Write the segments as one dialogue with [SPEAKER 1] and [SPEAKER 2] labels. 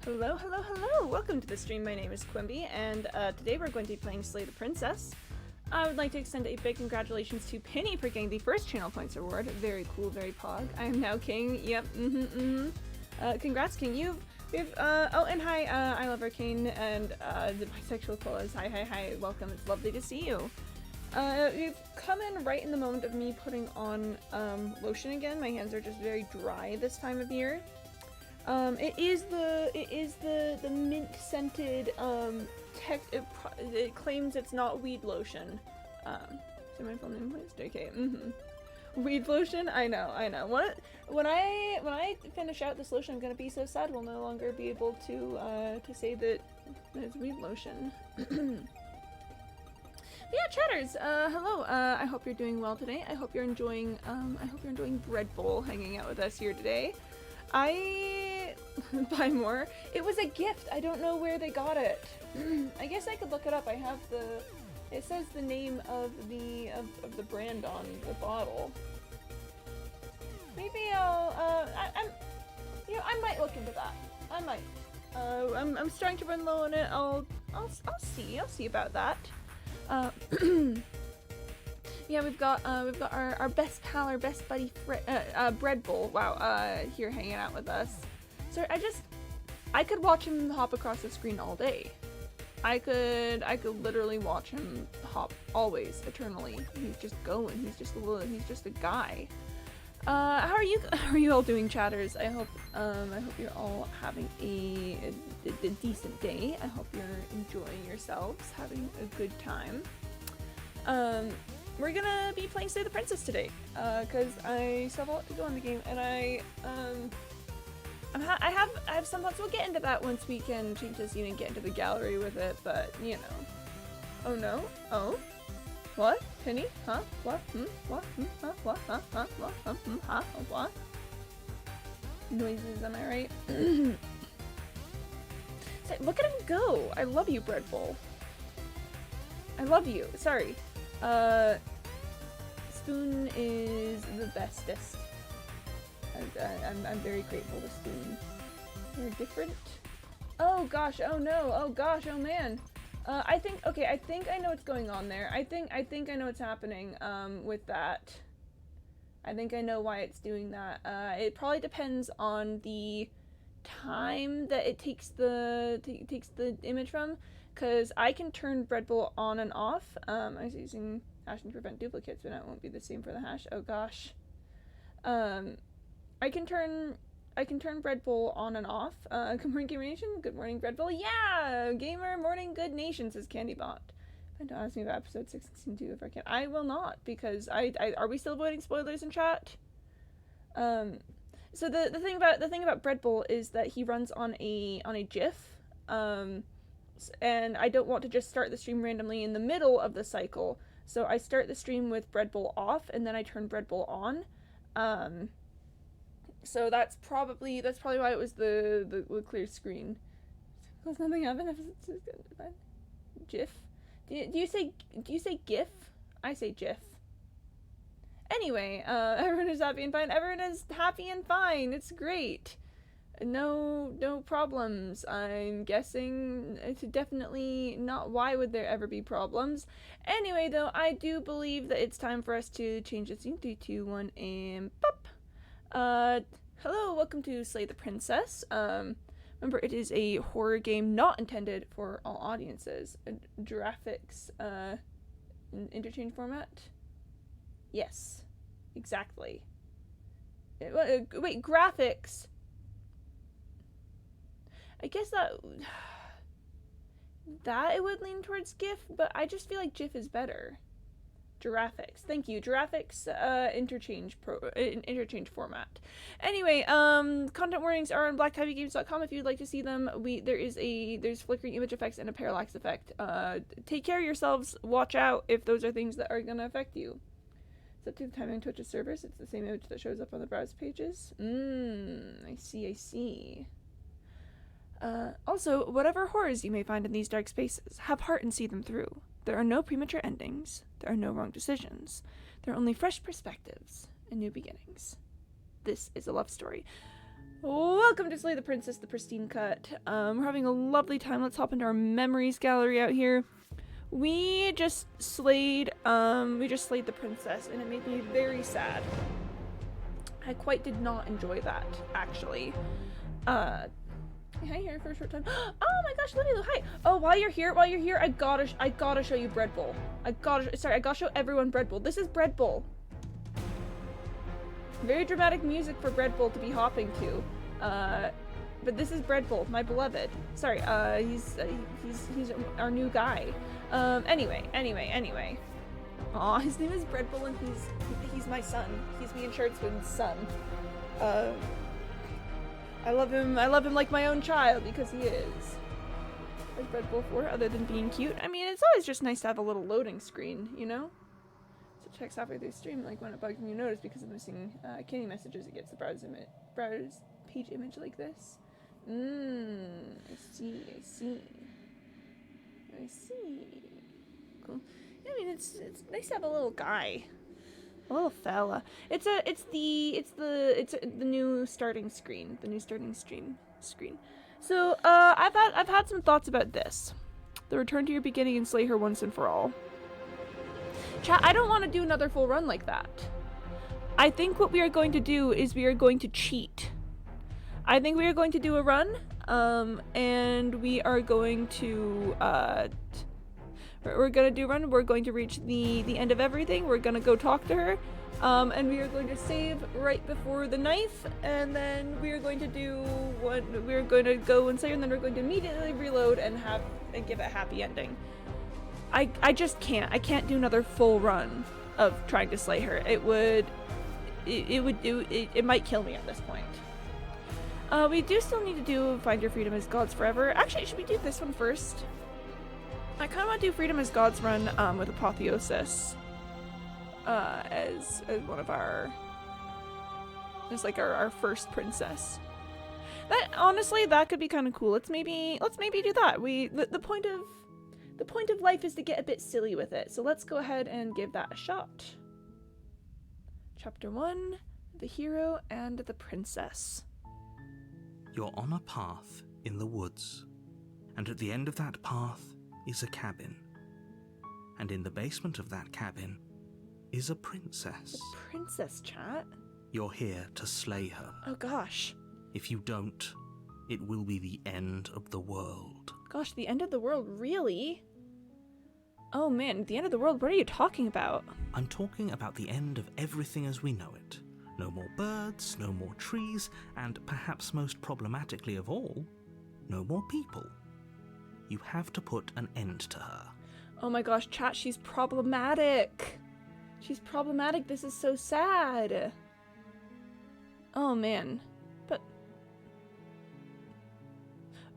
[SPEAKER 1] Hello, hello, hello! Welcome to the stream. My name is Quimby, and today we're going to be playing Slay the Princess. I would like to extend a big congratulations to Penny for getting the first Channel Points award. Very cool, very pog. I am now king. Yep, congrats, king. Oh, and hi, I love Arcane, and the bisexual koalas. Hi, welcome. It's lovely to see you. You've come in right in the moment of me putting on lotion again. My hands are just very dry this time of year. It is the mint scented it claims it's not weed lotion. So my full name please? JK. Weed lotion? I know. When I finish out this lotion, I'm gonna be so sad we'll no longer be able to say that it's weed lotion. Yeah, chatters. Hello. I hope you're doing well today. I hope you're enjoying Bread Bowl hanging out with us here today. Buy more. It was a gift. I don't know where they got it. I guess I could look it up. I have it says the name of the brand on the bottle. Maybe I might look into that. I might. I'm starting to run low on it. I'll see about that. Yeah, we've got our best pal, our best buddy, Bread Bowl. Wow, here hanging out with us. So I could watch him hop across the screen all day. I could literally watch him hop always, eternally. He's just going. He's just a guy. How are you all doing, chatters? I hope you're all having a decent day. I hope you're enjoying yourselves, having a good time. We're gonna be playing Slay the Princess today, because I still have a lot to go in the game, and I have some thoughts. We'll get into that once we can change the scene and get into the gallery with it, but, you know. Oh no? Oh? What? Penny? Huh? What? What? Huh? What? Huh? What? Huh? What? Noises, am I right? So, look at him go! I love you, Bread Bowl. I love you. Sorry. Spoon is the bestest. I'm very grateful to Spoon. They're different. Oh gosh, oh no, oh gosh, oh man. I think I know what's going on there. I think I know what's happening, with that. I think I know why it's doing that. It probably depends on the time that it takes the image from. Because I can turn Bread Bowl on and off. I was using hashing to prevent duplicates, but it won't be the same for the hash. Oh gosh. I can turn Bread Bowl on and off. Good morning, Gamer Nation. Good morning, Bread Bowl. Yeah! Gamer Morning Good Nation, says CandyBot. Don't ask me about episode 6 and 2 if I can. I will not, because are we still avoiding spoilers in chat? So the thing about Bread Bowl is that he runs on a GIF. And I don't want to just start the stream randomly in the middle of the cycle, so I start the stream with Bread Bowl off, and then I turn Bread Bowl on. So that's probably why it was the clear screen. Because nothing happened. GIF. Do you say GIF? I say GIF. Anyway, everyone is happy and fine. Everyone is happy and fine. It's great. No problems. I'm guessing it's definitely not. Why would there ever be problems? Anyway, though, I do believe that it's time for us to change the scene. 3, 2, 1, and pop! Hello, welcome to Slay the Princess. Remember, it is a horror game not intended for all audiences. Graphics, interchange format? Yes, exactly. Wait, graphics! I guess that it would lean towards GIF, but I just feel like GIF is better. Giraffics. Thank you. Giraffics, interchange format. Anyway, content warnings are on blacktivygames.com if you'd like to see them. There's flickering image effects and a parallax effect. Take care of yourselves. Watch out if those are things that are gonna affect you. Set to the timing Twitch's service. It's the same image that shows up on the browse pages. I see. Also, whatever horrors you may find in these dark spaces, have heart and see them through. There are no premature endings. There are no wrong decisions. There are only fresh perspectives and new beginnings. This is a love story. Welcome to Slay the Princess, the Pristine Cut. We're having a lovely time. Let's hop into our memories gallery out here. We just slayed the princess, and it made me very sad. I quite did not enjoy that, actually. Hi here for a short time. Oh my gosh, Lily, hi. Oh, while you're here, I gotta show you Bread Bowl. I gotta show everyone Bread Bowl. This is Bread Bowl. Very dramatic music for Bread Bowl to be hopping to. But this is Bread Bowl, my beloved. Sorry, he's our new guy. Anyway. Aw, his name is Bread Bowl and he's my son. He's me and Shirtswin's son. I love him like my own child because he is. What's Bread Bowl for, other than being cute? I mean, it's always just nice to have a little loading screen, you know? So checks halfway through stream, like when it bugs me, you notice because of missing candy messages, it gets the browse page image like this. I see. Cool. Yeah, I mean, it's nice to have a little guy. A little fella. It's the new starting screen. The new starting screen. So, I've had some thoughts about this. The return to your beginning and slay her once and for all. Chat, I don't want to do another full run like that. I think what we are going to do is we are going to cheat. I think we are going to do a run, and we are going to, we're gonna do a run, we're going to reach the end of everything, we're gonna go talk to her, and we are going to save right before the knife, and then we are going to do what, we're going to go and save, and then we're going to immediately reload and give it a happy ending. I just can't. I can't do another full run of trying to slay her. It might kill me at this point. We do still need to do Find Your Freedom as Gods Forever. Actually, should we do this one first? I kind of want to do Freedom as Gods run with Apotheosis as one of our, as like our first princess. That honestly, that could be kind of cool. Let's maybe do that. The point of life is to get a bit silly with it. So let's go ahead and give that a shot. Chapter 1, The Hero and the Princess.
[SPEAKER 2] You're on a path in the woods, and at the end of that path is a cabin. And in the basement of that cabin is a princess.
[SPEAKER 1] The princess, chat?
[SPEAKER 2] You're here to slay her.
[SPEAKER 1] Oh gosh.
[SPEAKER 2] If you don't, it will be the end of the world.
[SPEAKER 1] Gosh, the end of the world, really? Oh man, the end of the world, what are you talking about?
[SPEAKER 2] I'm talking about the end of everything as we know it. No more birds, no more trees, and perhaps most problematically of all, no more people. You have to put an end to her.
[SPEAKER 1] Oh my gosh, chat, she's problematic. She's problematic, this is so sad. Oh man, but...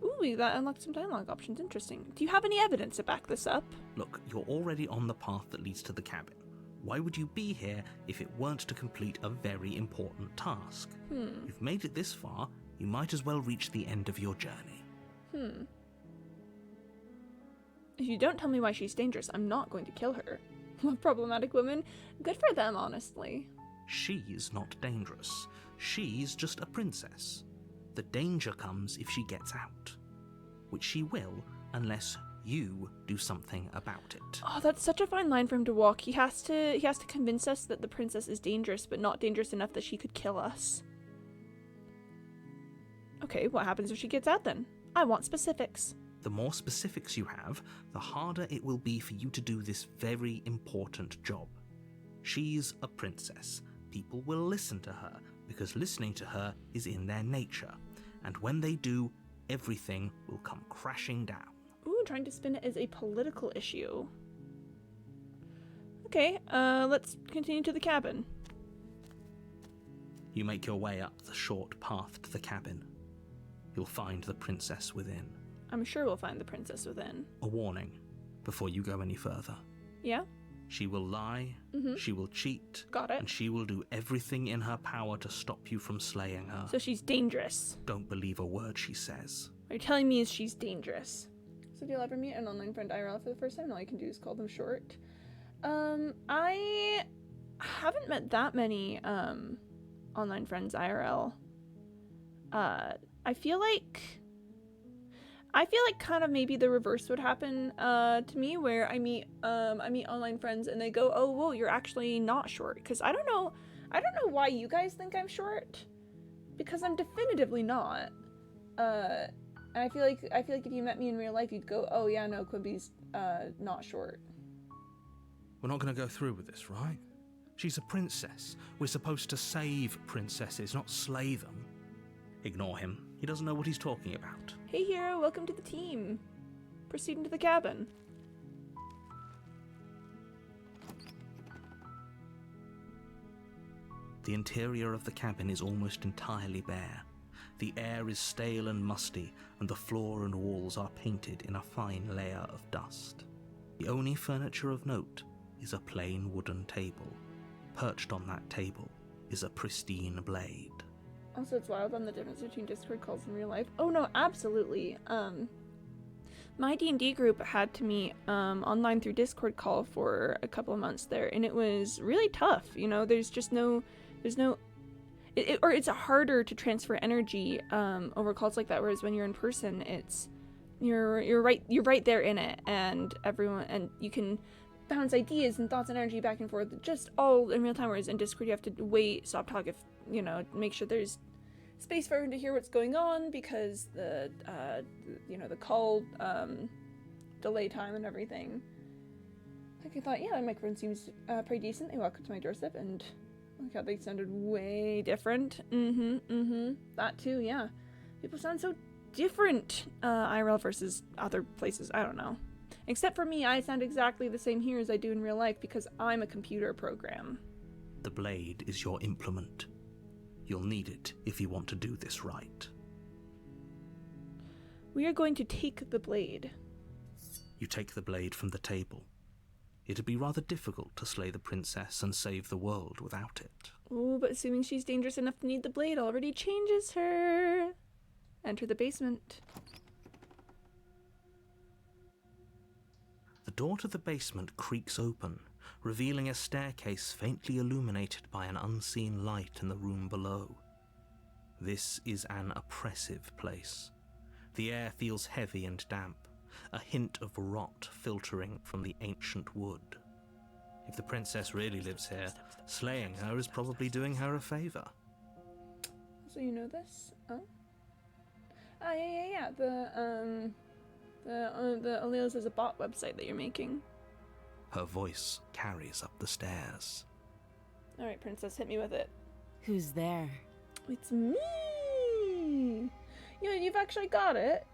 [SPEAKER 1] Ooh, that unlocked some dialogue options, interesting. Do you have any evidence to back this up?
[SPEAKER 2] Look, you're already on the path that leads to the cabin. Why would you be here if it weren't to complete a very important task? You've made it this far, you might as well reach the end of your journey.
[SPEAKER 1] If you don't tell me why she's dangerous, I'm not going to kill her. Problematic woman? Good for them, honestly.
[SPEAKER 2] She's not dangerous. She's just a princess. The danger comes if she gets out. Which she will, unless you do something about it.
[SPEAKER 1] Oh, that's such a fine line for him to walk. He has to convince us that the princess is dangerous, but not dangerous enough that she could kill us. Okay, what happens if she gets out then? I want specifics.
[SPEAKER 2] The more specifics you have, the harder it will be for you to do this very important job. She's a princess. People will listen to her, because listening to her is in their nature. And when they do, everything will come crashing down.
[SPEAKER 1] Ooh, trying to spin it as a political issue. Okay, let's continue to the cabin.
[SPEAKER 2] You make your way up the short path to the cabin. You'll find the princess within.
[SPEAKER 1] I'm sure we'll find the princess within.
[SPEAKER 2] A warning, before you go any further.
[SPEAKER 1] Yeah?
[SPEAKER 2] She will lie, she will cheat,
[SPEAKER 1] Got it.
[SPEAKER 2] and she will do everything in her power to stop you from slaying her.
[SPEAKER 1] So she's dangerous.
[SPEAKER 2] Don't believe a word she says.
[SPEAKER 1] What you're telling me is she's dangerous. So if you'll ever meet an online friend IRL for the first time, all you can do is call them short. I haven't met that many online friends IRL. I feel like kind of maybe the reverse would happen to me, where I meet online friends and they go, "Oh, whoa, you're actually not short." Because I don't know why you guys think I'm short, because I'm definitively not. And I feel like if you met me in real life, you'd go, "Oh yeah, no, Quimby's not short."
[SPEAKER 2] We're not going to go through with this, right? She's a princess. We're supposed to save princesses, not slay them. Ignore him. He doesn't know what he's talking about.
[SPEAKER 1] Hey, hero, welcome to the team. Proceed into the cabin.
[SPEAKER 2] The interior of the cabin is almost entirely bare. The air is stale and musty, and the floor and walls are painted in a fine layer of dust. The only furniture of note is a plain wooden table. Perched on that table is a pristine blade.
[SPEAKER 1] Also, it's wild on the difference between Discord calls and real life. Oh no, absolutely. My D&D group had to meet online through Discord call for a couple of months there, and it was really tough. You know, there's it's harder to transfer energy over calls like that. Whereas when you're in person, it's you're right there in it, and you can bounce ideas and thoughts and energy back and forth, just all in real time. Whereas in Discord, you have to wait, stop talk, if make sure there's space for everyone to hear what's going on, because the the call delay time and everything. Like, I thought, yeah, the microphone seems pretty decent. They walked up to my doorstep and look how they sounded way different. That too, yeah. People sound so different IRL versus other places. I don't know. Except for me, I sound exactly the same here as I do in real life because I'm a computer program.
[SPEAKER 2] The blade is your implement. You'll need it if you want to do this right.
[SPEAKER 1] We are going to take the blade.
[SPEAKER 2] You take the blade from the table. It'd be rather difficult to slay the princess and save the world without it.
[SPEAKER 1] Oh, but assuming she's dangerous enough to need the blade already changes her. Enter the basement.
[SPEAKER 2] The door to the basement creaks open, revealing a staircase faintly illuminated by an unseen light in the room below. This is an oppressive place. The air feels heavy and damp, a hint of rot filtering from the ancient wood. If the princess really lives here, slaying her is probably doing her a favor.
[SPEAKER 1] So you know this? Oh? Ah, yeah. The Alleles is a bot website that you're making.
[SPEAKER 2] Her voice carries up the stairs.
[SPEAKER 1] Alright, princess, hit me with it.
[SPEAKER 3] Who's there?
[SPEAKER 1] It's me! You've actually got it.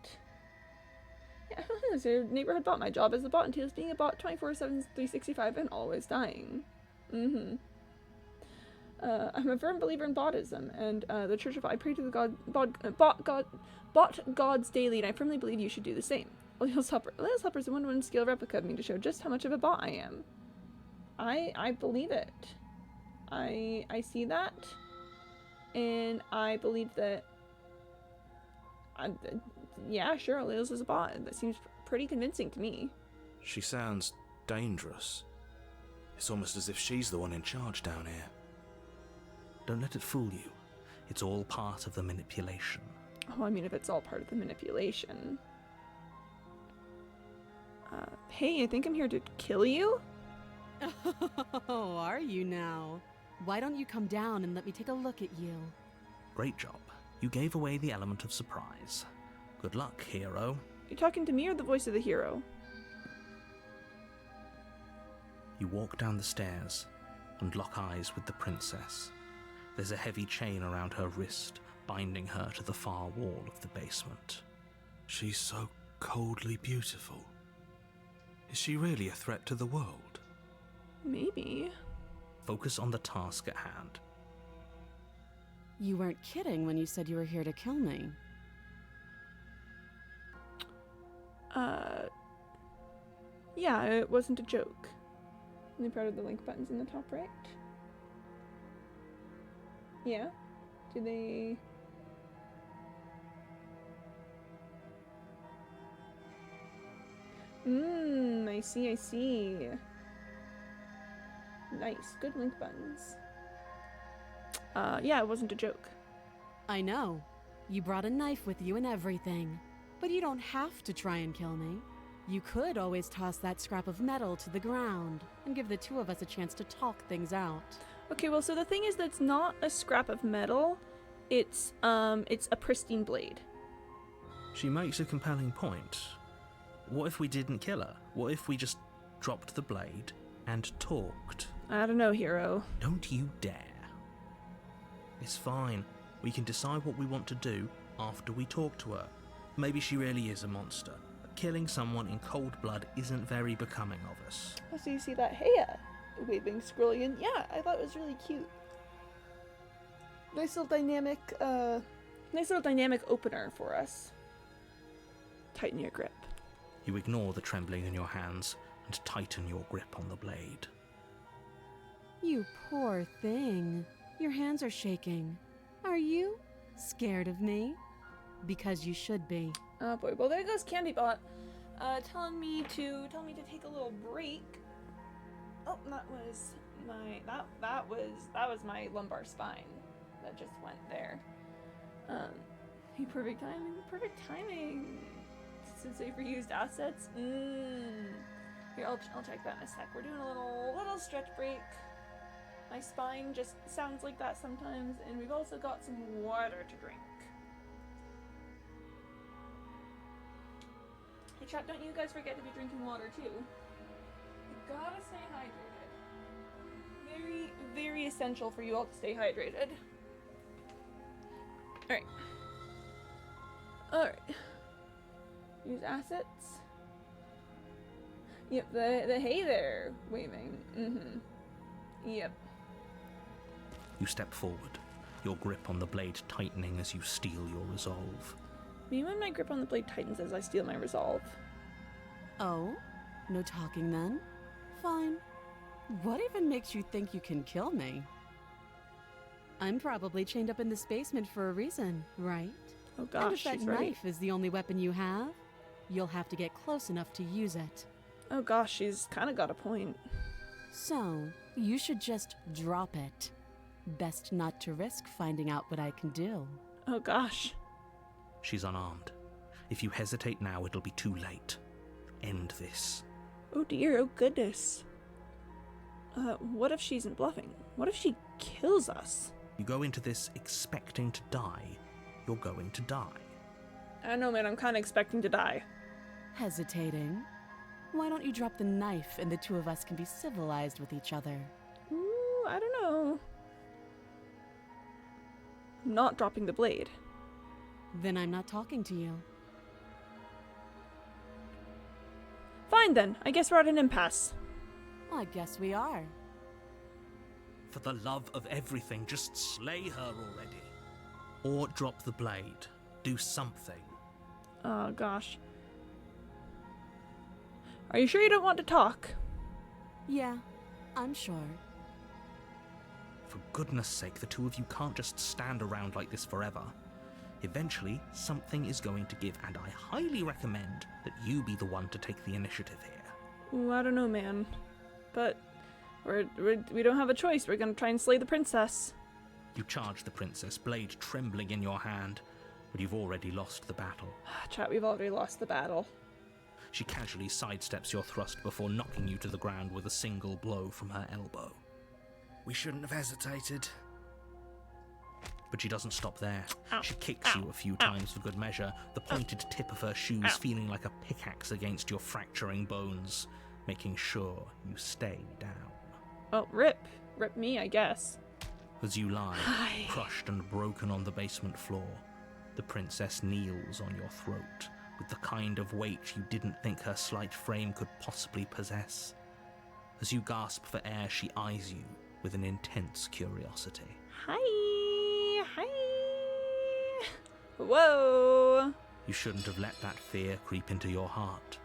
[SPEAKER 1] Yeah, as your neighborhood bot. My job as a bot entails being a bot 24/7, 365, and always dying. I'm a firm believer in botism, and the Church of I pray to the bot gods daily, and I firmly believe you should do the same. Alleles Helper is a 1-to-1 skill replica of me to show just how much of a bot I am. I believe it. I see that, and I believe that. Yeah, sure, Alleles is a bot. That seems pretty convincing to me.
[SPEAKER 4] She sounds dangerous. It's almost as if she's the one in charge down here.
[SPEAKER 2] Don't let it fool you. It's all part of the manipulation.
[SPEAKER 1] Oh, I mean, if it's all part of the manipulation. Hey, I think I'm here to kill you?
[SPEAKER 3] Oh, are you now? Why don't you come down and let me take a look at you?
[SPEAKER 2] Great job. You gave away the element of surprise. Good luck, hero.
[SPEAKER 1] You talking to me or the voice of the hero?
[SPEAKER 2] You walk down the stairs and lock eyes with the princess. There's a heavy chain around her wrist, binding her to the far wall of the basement.
[SPEAKER 4] She's so coldly beautiful. Is she really a threat to the world?
[SPEAKER 1] Maybe.
[SPEAKER 2] Focus on the task at hand.
[SPEAKER 3] You weren't kidding when you said you were here to kill me.
[SPEAKER 1] Yeah, it wasn't a joke. Only proud of the link buttons in the top right. Yeah? Do they... I see. Nice, good link buttons. Yeah, it wasn't a joke.
[SPEAKER 3] I know. You brought a knife with you and everything. But you don't have to try and kill me. You could always toss that scrap of metal to the ground and give the two of us a chance to talk things out.
[SPEAKER 1] Okay, well, so the thing is that it's not a scrap of metal. It's a pristine blade.
[SPEAKER 2] She makes a compelling point. What if we didn't kill her? What if we just dropped the blade and talked?
[SPEAKER 1] I don't know, hero.
[SPEAKER 2] Don't you dare. It's fine. We can decide what we want to do after we talk to her. Maybe she really is a monster, but killing someone in cold blood isn't very becoming of us.
[SPEAKER 1] Oh, so you see that Heya waving Squirrelian? Yeah, I thought it was really cute. Nice little dynamic opener for us. Tighten your grip.
[SPEAKER 2] You ignore the trembling in your hands and tighten your grip on the blade.
[SPEAKER 3] You poor thing. Your hands are shaking. Are you scared of me? Because you should be.
[SPEAKER 1] Oh boy, well there goes Candybot, telling me to take a little break. Oh, that was my lumbar spine that just went there. Perfect timing. Since they've reused assets. Here, I'll check that in a sec. We're doing a little stretch break. My spine just sounds like that sometimes, and we've also got some water to drink. Hey chat, don't you guys forget to be drinking water too. You gotta stay hydrated. Very, very essential for you all to stay hydrated. Alright. Use assets. Yep, the hey there waving. Yep.
[SPEAKER 2] You step forward, your grip on the blade tightening as you steel your resolve.
[SPEAKER 1] Me when my grip on the blade tightens as I steal my resolve.
[SPEAKER 3] Oh? No talking then? Fine. What even makes you think you can kill me? I'm probably chained up in this basement for a reason, right?
[SPEAKER 1] Oh gosh,
[SPEAKER 3] and if that
[SPEAKER 1] she's right.
[SPEAKER 3] knife is the only weapon you have, you'll have to get close enough to use it.
[SPEAKER 1] Oh gosh, she's kind of got a point.
[SPEAKER 3] So, you should just drop it. Best not to risk finding out what I can do.
[SPEAKER 1] Oh gosh.
[SPEAKER 2] She's unarmed. If you hesitate now, it'll be too late. End this.
[SPEAKER 1] Oh dear, oh goodness. What if she isn't bluffing? What if she kills us?
[SPEAKER 2] You go into this expecting to die, you're going to die.
[SPEAKER 1] I don't know, man, I'm kind of expecting to die.
[SPEAKER 3] Hesitating? Why don't you drop the knife and the two of us can be civilized with each other?
[SPEAKER 1] Ooh, I don't know. I'm not dropping the blade.
[SPEAKER 3] Then I'm not talking to you.
[SPEAKER 1] Fine then, I guess we're at an impasse.
[SPEAKER 3] I guess we are.
[SPEAKER 2] For the love of everything, just slay her already. Or drop the blade. Do something.
[SPEAKER 1] Oh gosh. Are you sure you don't want to talk?
[SPEAKER 3] Yeah, I'm sure.
[SPEAKER 2] For goodness sake, the two of you can't just stand around like this forever. Eventually, something is going to give, and I highly recommend that you be the one to take the initiative here.
[SPEAKER 1] Ooh, I don't know, man. But we don't have a choice. We're gonna try and slay the princess.
[SPEAKER 2] You charge the princess, blade trembling in your hand, but you've already lost the battle.
[SPEAKER 1] Chat, we've already lost the battle.
[SPEAKER 2] She casually sidesteps your thrust before knocking you to the ground with a single blow from her elbow.
[SPEAKER 4] We shouldn't have hesitated.
[SPEAKER 2] But she doesn't stop there.
[SPEAKER 1] Ow.
[SPEAKER 2] She kicks you a few times for good measure, the pointed tip of her shoes feeling like a pickaxe against your fracturing bones, making sure you stay down.
[SPEAKER 1] Oh, rip me, I guess.
[SPEAKER 2] As you lie,
[SPEAKER 1] Hi.
[SPEAKER 2] crushed and broken on the basement floor, the princess kneels on your throat with the kind of weight you didn't think her slight frame could possibly possess. As you gasp for air, she eyes you with an intense curiosity.
[SPEAKER 1] Hi. Whoa.
[SPEAKER 2] You shouldn't have let that fear creep into your heart.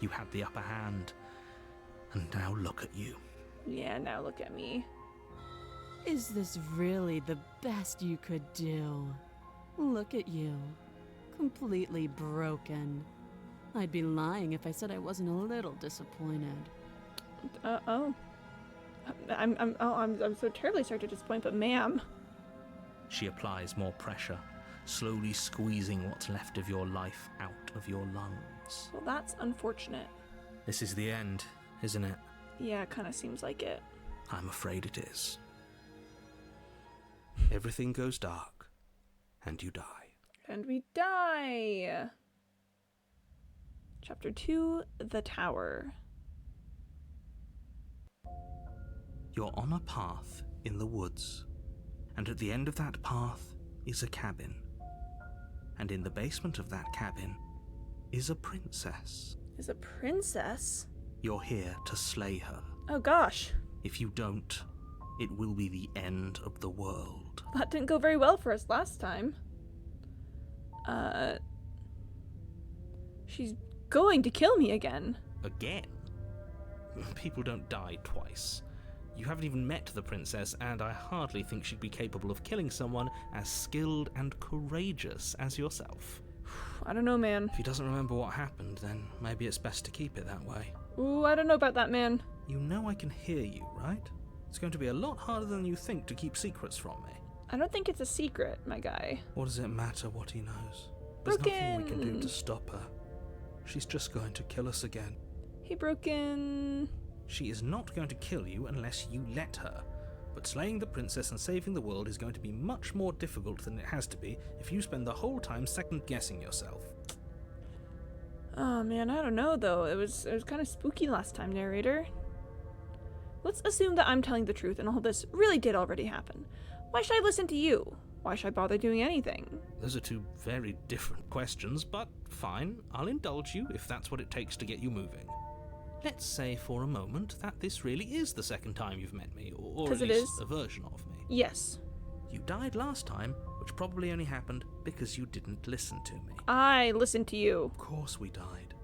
[SPEAKER 2] You had the upper hand, and now look at you.
[SPEAKER 1] Yeah, now look at me.
[SPEAKER 3] Is this really the best you could do? Look at you. Completely broken. I'd be lying if I said I wasn't a little disappointed.
[SPEAKER 1] Oh. I'm so terribly sorry to disappoint, but ma'am.
[SPEAKER 2] She applies more pressure, slowly squeezing what's left of your life out of your lungs.
[SPEAKER 1] Well, that's unfortunate.
[SPEAKER 2] This is the end, isn't it?
[SPEAKER 1] Yeah, it kind of seems like it.
[SPEAKER 2] I'm afraid it is. Everything goes dark, and you die.
[SPEAKER 1] And we die! Chapter 2, The Tower.
[SPEAKER 2] You're on a path in the woods, and at the end of that path is a cabin. And in the basement of that cabin is a princess.
[SPEAKER 1] Is a princess?
[SPEAKER 2] You're here to slay her.
[SPEAKER 1] Oh gosh.
[SPEAKER 2] If you don't, it will be the end of the world.
[SPEAKER 1] That didn't go very well for us last time. She's going to kill me again.
[SPEAKER 2] Again? People don't die twice. You haven't even met the princess, and I hardly think she'd be capable of killing someone as skilled and courageous as yourself.
[SPEAKER 1] I don't know, man.
[SPEAKER 2] If he doesn't remember what happened, then maybe it's best to keep it that way.
[SPEAKER 1] Ooh, I don't know about that, man.
[SPEAKER 2] You know I can hear you, right? It's going to be a lot harder than you think to keep secrets from me.
[SPEAKER 1] I don't think it's a secret, my guy.
[SPEAKER 2] What does it matter what he knows? There's nothing we can do to stop her. She's just going to kill us again.
[SPEAKER 1] Hey, Broken.
[SPEAKER 2] She is not going to kill you unless you let her. But slaying the princess and saving the world is going to be much more difficult than it has to be if you spend the whole time second-guessing yourself.
[SPEAKER 1] Oh man, I don't know though. It was kind of spooky last time, narrator. Let's assume that I'm telling the truth and all this really did already happen. Why should I listen to you? Why should I bother doing anything?
[SPEAKER 2] Those are two very different questions, but fine, I'll indulge you if that's what it takes to get you moving. Let's say for a moment that this really is the second time you've met me, or at
[SPEAKER 1] 'Cause it
[SPEAKER 2] least
[SPEAKER 1] is.
[SPEAKER 2] a version of me.
[SPEAKER 1] Yes.
[SPEAKER 2] You died last time, which probably only happened because you didn't listen to me.
[SPEAKER 1] I listened to you.
[SPEAKER 4] Of course we died.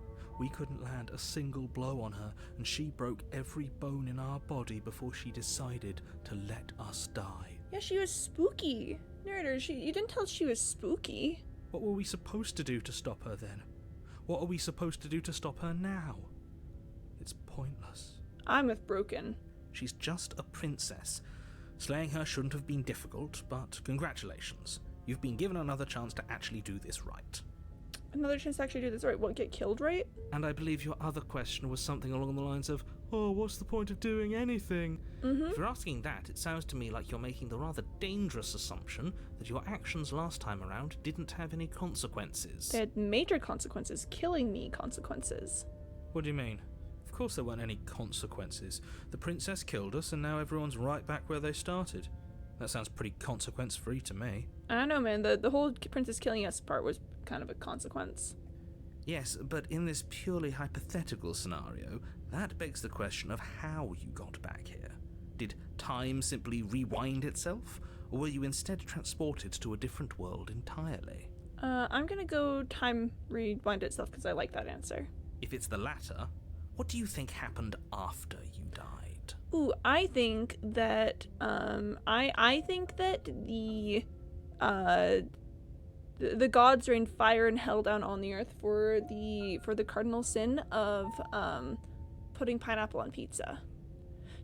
[SPEAKER 4] We couldn't land a single blow on her, and she broke every bone in our body before she decided to let us die.
[SPEAKER 1] Yeah, she was spooky. Narrator, you didn't tell us she was spooky.
[SPEAKER 4] What were we supposed to do to stop her then? What are we supposed to do to stop her now? It's pointless.
[SPEAKER 1] I'm with Broken.
[SPEAKER 2] She's just a princess. Slaying her shouldn't have been difficult, but congratulations. You've been given another chance to actually do this right.
[SPEAKER 1] Another chance to actually do this right. What, get killed right?
[SPEAKER 2] And I believe your other question was something along the lines of, oh, what's the point of doing anything? If you're asking that, it sounds to me like you're making the rather dangerous assumption that your actions last time around didn't have any consequences.
[SPEAKER 1] They had major consequences. Killing me consequences.
[SPEAKER 2] What do you mean?
[SPEAKER 4] Of course there weren't any consequences. The princess killed us, and now everyone's right back where they started. That sounds pretty consequence-free to me.
[SPEAKER 1] I don't know, man. The whole princess killing us part was kind of a consequence.
[SPEAKER 2] Yes, but in this purely hypothetical scenario, that begs the question of how you got back here. Did time simply rewind itself, or were you instead transported to a different world entirely?
[SPEAKER 1] I'm gonna go time rewind itself because I like that answer.
[SPEAKER 2] If it's the latter, what do you think happened after you died?
[SPEAKER 1] Ooh, I think that I think that the gods rained fire and hell down on the earth for the cardinal sin of putting pineapple on pizza.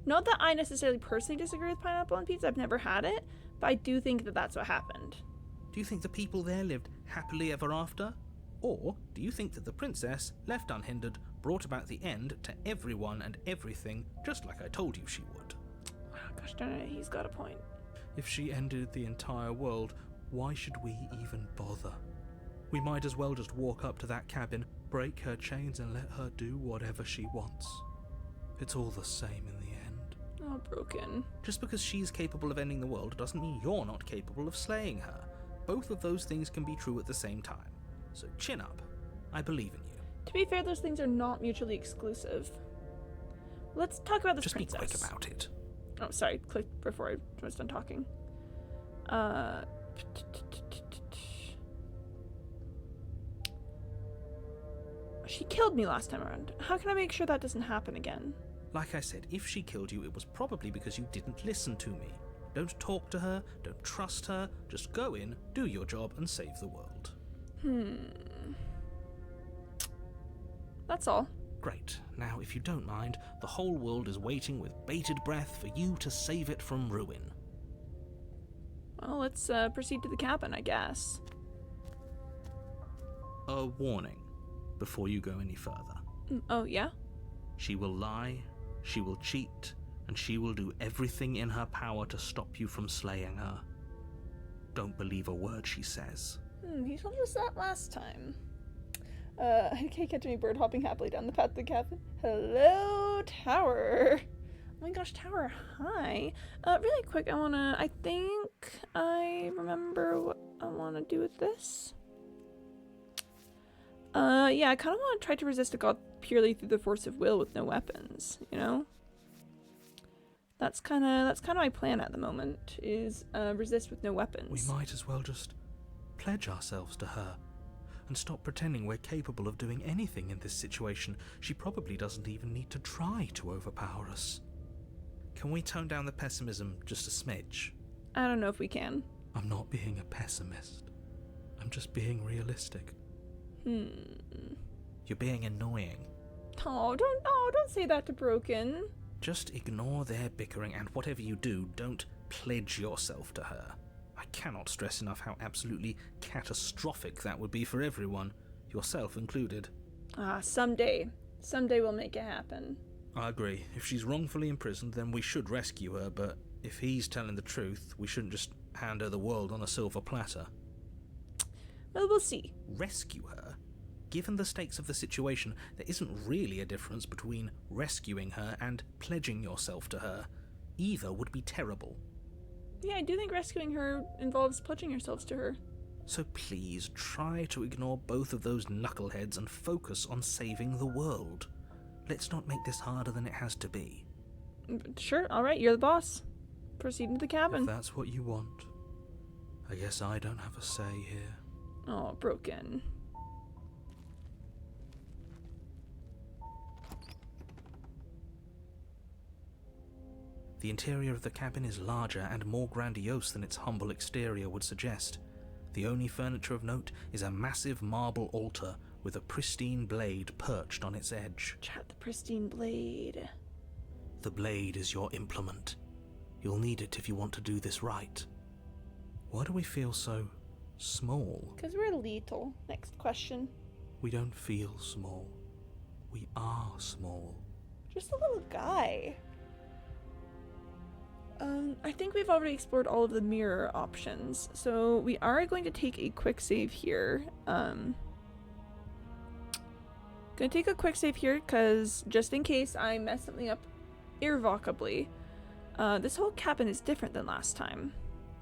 [SPEAKER 1] Not that I necessarily personally disagree with pineapple on pizza. I've never had it, but I do think that that's what happened.
[SPEAKER 2] Do you think the people there lived happily ever after? Or do you think that the princess, left unhindered, brought about the end to everyone and everything, just like I told you she would?
[SPEAKER 1] Gosh darn it, he's got a point.
[SPEAKER 4] If she ended the entire world, why should we even bother? We might as well just walk up to that cabin, break her chains, and let her do whatever she wants. It's all the same in the end.
[SPEAKER 1] Oh, Broken.
[SPEAKER 2] Just because she's capable of ending the world doesn't mean you're not capable of slaying her. Both of those things can be true at the same time. So chin up. I believe in you.
[SPEAKER 1] To be fair, those things are not mutually exclusive. Let's talk about this
[SPEAKER 2] Just
[SPEAKER 1] princess.
[SPEAKER 2] be quick about it.
[SPEAKER 1] Oh, sorry. Click before I was done talking. She killed me last time around. How can I make sure that doesn't happen again?
[SPEAKER 2] Like I said, if she killed you, it was probably because you didn't listen to me. Don't talk to her, don't trust her, just go in, do your job, and save the world.
[SPEAKER 1] That's all.
[SPEAKER 2] Great. Now, if you don't mind, the whole world is waiting with bated breath for you to save it from ruin.
[SPEAKER 1] Well, let's proceed to the cabin, I guess.
[SPEAKER 2] A warning before you go any further.
[SPEAKER 1] Oh, yeah?
[SPEAKER 2] She will lie, she will cheat, and she will do everything in her power to stop you from slaying her. Don't believe a word she says.
[SPEAKER 1] He told us that last time. Okay, catch me bird hopping happily down the path to the cabin. Hello, Tower. Oh my gosh, Tower, hi. Really quick, I think I remember what I want to do with this. Yeah, I kind of want to try to resist a god purely through the force of will with no weapons, you know? That's kind of my plan at the moment, is resist with no weapons.
[SPEAKER 4] We might as well just pledge ourselves to her and stop pretending we're capable of doing anything in this situation. She probably doesn't even need to try to overpower us.
[SPEAKER 2] Can we tone down the pessimism just a smidge?
[SPEAKER 1] I don't know if we can.
[SPEAKER 4] I'm not being a pessimist. I'm just being realistic.
[SPEAKER 2] You're being annoying.
[SPEAKER 1] Oh, don't say that to Broken.
[SPEAKER 2] Just ignore their bickering, and whatever you do, don't pledge yourself to her. I cannot stress enough how absolutely catastrophic that would be for everyone, yourself included.
[SPEAKER 1] Someday. Someday we'll make it happen.
[SPEAKER 2] I agree. If she's wrongfully imprisoned, then we should rescue her, but if he's telling the truth, we shouldn't just hand her the world on a silver platter.
[SPEAKER 1] Well, we'll see.
[SPEAKER 2] Rescue her? Given the stakes of the situation, there isn't really a difference between rescuing her and pledging yourself to her. Either would be terrible.
[SPEAKER 1] Yeah, I do think rescuing her involves pledging yourselves to her.
[SPEAKER 2] So please, try to ignore both of those knuckleheads and focus on saving the world. Let's not make this harder than it has to be.
[SPEAKER 1] Sure, alright, you're the boss. Proceed into the
[SPEAKER 4] If
[SPEAKER 1] cabin.
[SPEAKER 4] that's what you want, I guess I don't have a say here.
[SPEAKER 1] Oh, Broken.
[SPEAKER 2] The interior of the cabin is larger and more grandiose than its humble exterior would suggest. The only furniture of note is a massive marble altar with a pristine blade perched on its edge.
[SPEAKER 1] Chat the pristine blade.
[SPEAKER 2] The blade is your implement. You'll need it if you want to do this right. Why do we feel so small?
[SPEAKER 1] Because we're little. Next question.
[SPEAKER 4] We don't feel small. We are small.
[SPEAKER 1] Just a little guy. I think we've already explored all of the mirror options, so we are going to take a quick save here. Gonna take a quick save here, because just in case I mess something up irrevocably, this whole cabin is different than last time.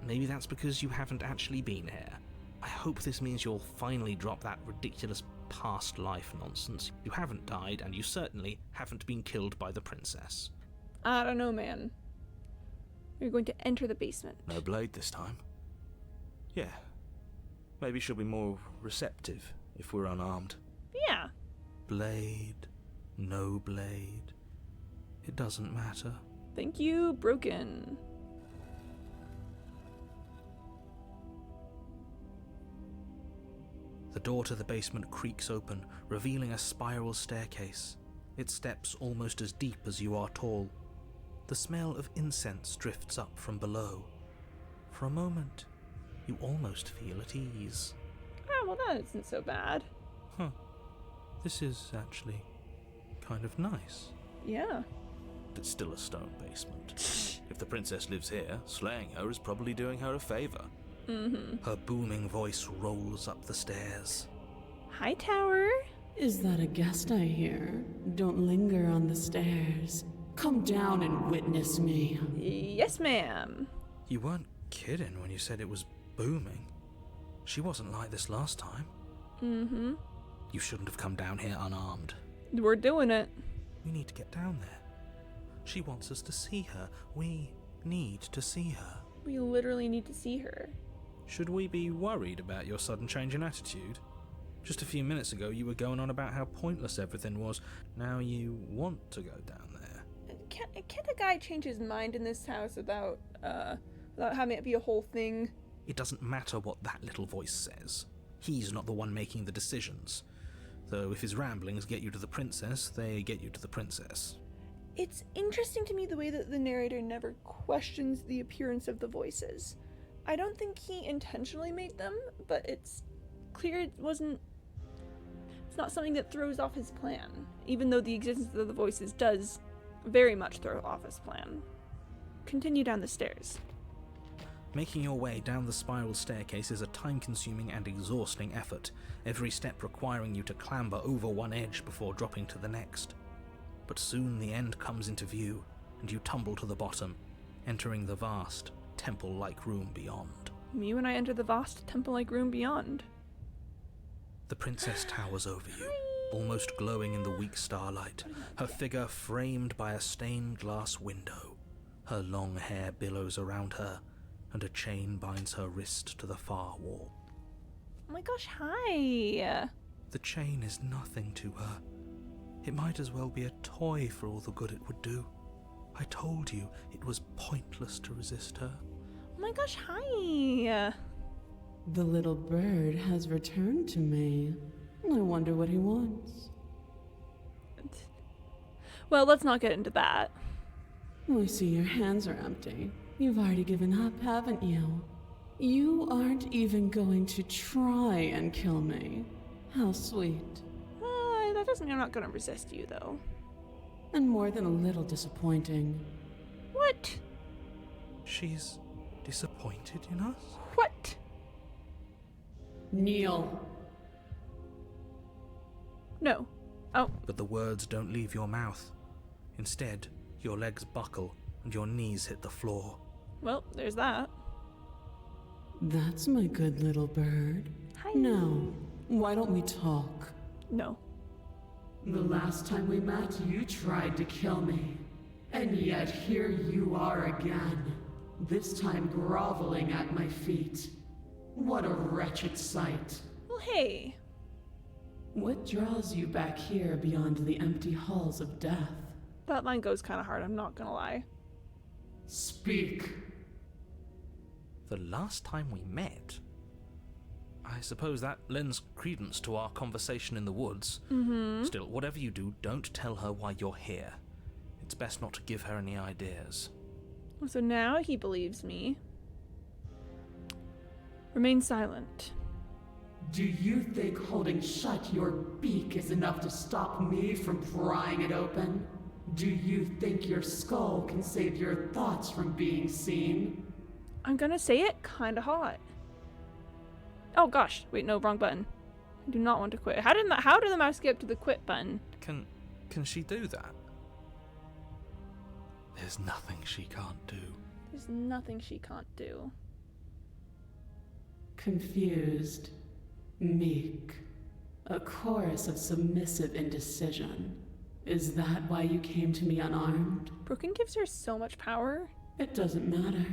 [SPEAKER 2] Maybe that's because you haven't actually been here. I hope this means you'll finally drop that ridiculous past life nonsense. You haven't died, and you certainly haven't been killed by the princess.
[SPEAKER 1] I don't know, man. We're going to enter the basement.
[SPEAKER 2] No blade this time. Yeah. Maybe she'll be more receptive if we're unarmed.
[SPEAKER 1] Yeah.
[SPEAKER 2] Blade, no blade. It doesn't matter.
[SPEAKER 1] Thank you, Broken.
[SPEAKER 2] The door to the basement creaks open, revealing a spiral staircase. Its steps almost as deep as you are tall. The smell of incense drifts up from below. For a moment, you almost feel at ease.
[SPEAKER 1] Oh, well, that isn't so bad.
[SPEAKER 4] Huh. This is actually kind of nice.
[SPEAKER 1] Yeah.
[SPEAKER 2] It's still a stone basement. If the princess lives here, slaying her is probably doing her a favor. Her booming voice rolls up the stairs.
[SPEAKER 1] Hi, Tower.
[SPEAKER 3] Is that a guest I hear? Don't linger on the stairs. Come down and witness me.
[SPEAKER 1] Yes, ma'am.
[SPEAKER 4] You weren't kidding when you said it was booming. She wasn't like this last time.
[SPEAKER 2] You shouldn't have come down here unarmed.
[SPEAKER 1] We're doing it.
[SPEAKER 4] We need to get down there. She wants us to see her. We need to see her.
[SPEAKER 1] We literally need to see her.
[SPEAKER 4] Should we be worried about your sudden change in attitude? Just a few minutes ago you were going on about how pointless everything was. Now you want to go down there.
[SPEAKER 1] Can't a guy change his mind in this house without having it be a whole thing?
[SPEAKER 2] It doesn't matter what that little voice says. He's not the one making the decisions. Though if his ramblings get you to the princess, they get you to the princess.
[SPEAKER 1] It's interesting to me the way that the narrator never questions the appearance of the voices. I don't think he intentionally made them, but it's clear it wasn't not something that throws off his plan, even though the existence of the voices does very much throw off his plan. Continue down the stairs.
[SPEAKER 2] Making your way down the spiral staircase is a time-consuming and exhausting effort, every step requiring you to clamber over one edge before dropping to the next. But soon the end comes into view, and you tumble to the bottom, entering the vast, temple-like room beyond.
[SPEAKER 1] You and I enter the vast temple-like room beyond.
[SPEAKER 2] The princess towers over you, almost glowing in the weak starlight, her figure framed by a stained glass window. Her long hair billows around her, and a chain binds her wrist to the far wall.
[SPEAKER 1] Oh my gosh, hi!
[SPEAKER 2] The chain is nothing to her. It might as well be a toy for all the good it would do. I told you it was pointless to resist her.
[SPEAKER 1] Oh my gosh, hi!
[SPEAKER 3] The little bird has returned to me. I wonder what he wants.
[SPEAKER 1] Well, let's not get into that.
[SPEAKER 3] I see your hands are empty. You've already given up, haven't you? You aren't even going to try and kill me. How sweet.
[SPEAKER 1] That doesn't mean I'm not gonna resist you, though.
[SPEAKER 3] And more than a little disappointing.
[SPEAKER 1] What?
[SPEAKER 2] She's disappointed in us?
[SPEAKER 1] What?
[SPEAKER 3] Kneel.
[SPEAKER 1] No. Oh,
[SPEAKER 2] But the words don't leave your mouth. Instead, your legs buckle and your knees hit the floor.
[SPEAKER 1] well, there's that.
[SPEAKER 3] That's my good little bird.
[SPEAKER 1] Hi.
[SPEAKER 3] Now, why don't we talk?
[SPEAKER 1] No.
[SPEAKER 3] The last time we met, you tried to kill me. And yet here you are again. This time groveling at my feet. What a wretched sight.
[SPEAKER 1] Well, hey.
[SPEAKER 3] What draws you back here beyond the empty halls of death?
[SPEAKER 1] That line goes kind of hard, I'm not gonna lie.
[SPEAKER 3] Speak.
[SPEAKER 2] The last time we met? I suppose that lends credence to our conversation in the woods. Still, whatever you do, don't tell her why you're here. It's best not to give her any ideas.
[SPEAKER 1] So now he believes me. Remain silent.
[SPEAKER 3] Do you think holding shut your beak is enough to stop me from prying it open? Do you think your skull can save your thoughts from being seen?
[SPEAKER 1] I'm gonna say it kinda hot. Oh gosh, wait, no, wrong button. I do not want to quit. How did the mouse get up to the quit button?
[SPEAKER 2] Can she do that? There's nothing she can't do.
[SPEAKER 1] There's nothing she can't do.
[SPEAKER 3] Confused, meek, a chorus of submissive indecision. Is that why you came to me unarmed?
[SPEAKER 1] Brooklyn gives her so much power.
[SPEAKER 3] It doesn't matter.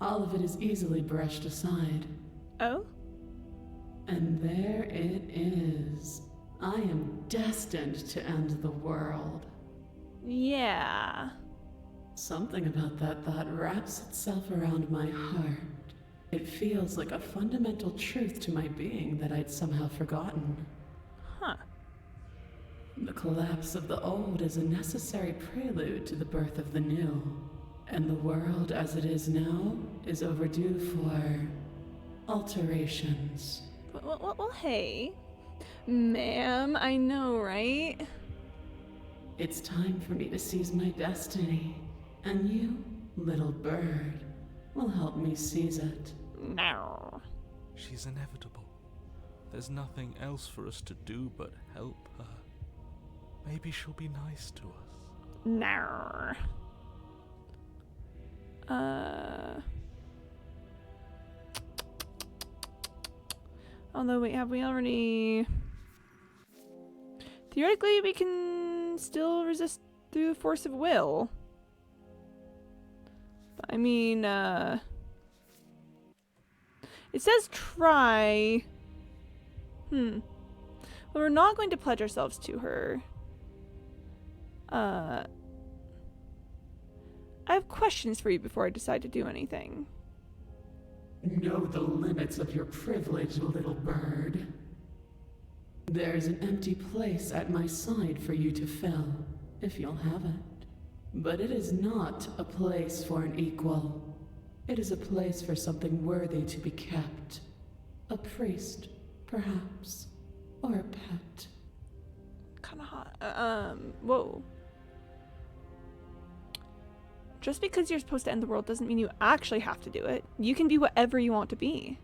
[SPEAKER 3] All of it is easily brushed aside.
[SPEAKER 1] Oh?
[SPEAKER 3] And there it is. I am destined to end the world.
[SPEAKER 1] Yeah.
[SPEAKER 3] Something about that thought wraps itself around my heart. It feels like a fundamental truth to my being that I'd somehow forgotten.
[SPEAKER 1] Huh.
[SPEAKER 3] The collapse of the old is a necessary prelude to the birth of the new. And the world as it is now is overdue for alterations.
[SPEAKER 1] Well, hey. Ma'am, I know, right?
[SPEAKER 3] It's time for me to seize my destiny. And you, little bird, will help me seize it.
[SPEAKER 1] No.
[SPEAKER 4] She's inevitable. There's nothing else for us to do but help her. Maybe she'll be nice to us.
[SPEAKER 1] No. Although, wait, have we already... Theoretically, we can still resist through the force of will. But, I mean, it says try. Well, we're not going to pledge ourselves to her. I have questions for you before I decide to do anything.
[SPEAKER 3] Know the limits of your privilege, little bird. There's an empty place at my side for you to fill, if you'll have it. But it is not a place for an equal. It is a place for something worthy to be kept. A priest, perhaps, or a pet.
[SPEAKER 1] Whoa. Just because you're supposed to end the world doesn't mean you actually have to do it. You can be whatever you want to be.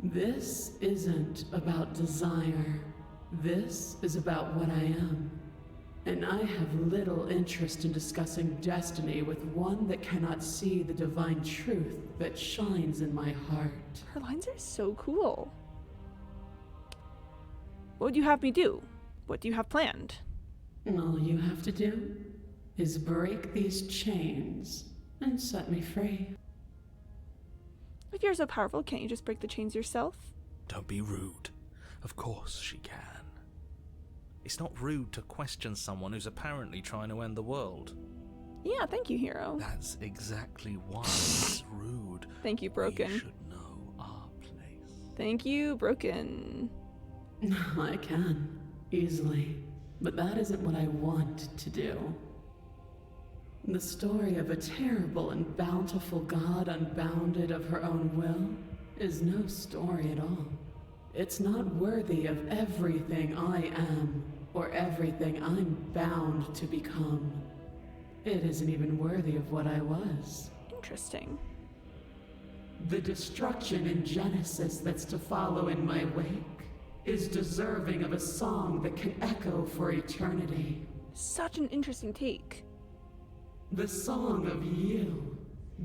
[SPEAKER 3] This isn't about desire. This is about what I am. And I have little interest in discussing destiny with one that cannot see the divine truth that shines in my heart.
[SPEAKER 1] Her lines are so cool. What would you have me do? What do you have planned?
[SPEAKER 3] All you have to do is break these chains and set me free.
[SPEAKER 1] If you're so powerful, can't you just break the chains yourself?
[SPEAKER 2] Don't be rude. Of course she can. It's not rude to question someone who's apparently trying to end the world.
[SPEAKER 1] Yeah, thank you, hero.
[SPEAKER 2] That's exactly why it's rude.
[SPEAKER 1] Thank you, Broken.
[SPEAKER 2] We should know our place.
[SPEAKER 1] Thank you, Broken.
[SPEAKER 3] I can, easily. But that isn't what I want to do. The story of a terrible and bountiful god unbounded of her own will is no story at all. It's not worthy of everything I am, or everything I'm bound to become. It isn't even worthy of what I was.
[SPEAKER 1] Interesting.
[SPEAKER 3] The destruction in Genesis that's to follow in my wake is deserving of a song that can echo for eternity.
[SPEAKER 1] Such an interesting take.
[SPEAKER 3] The song of you,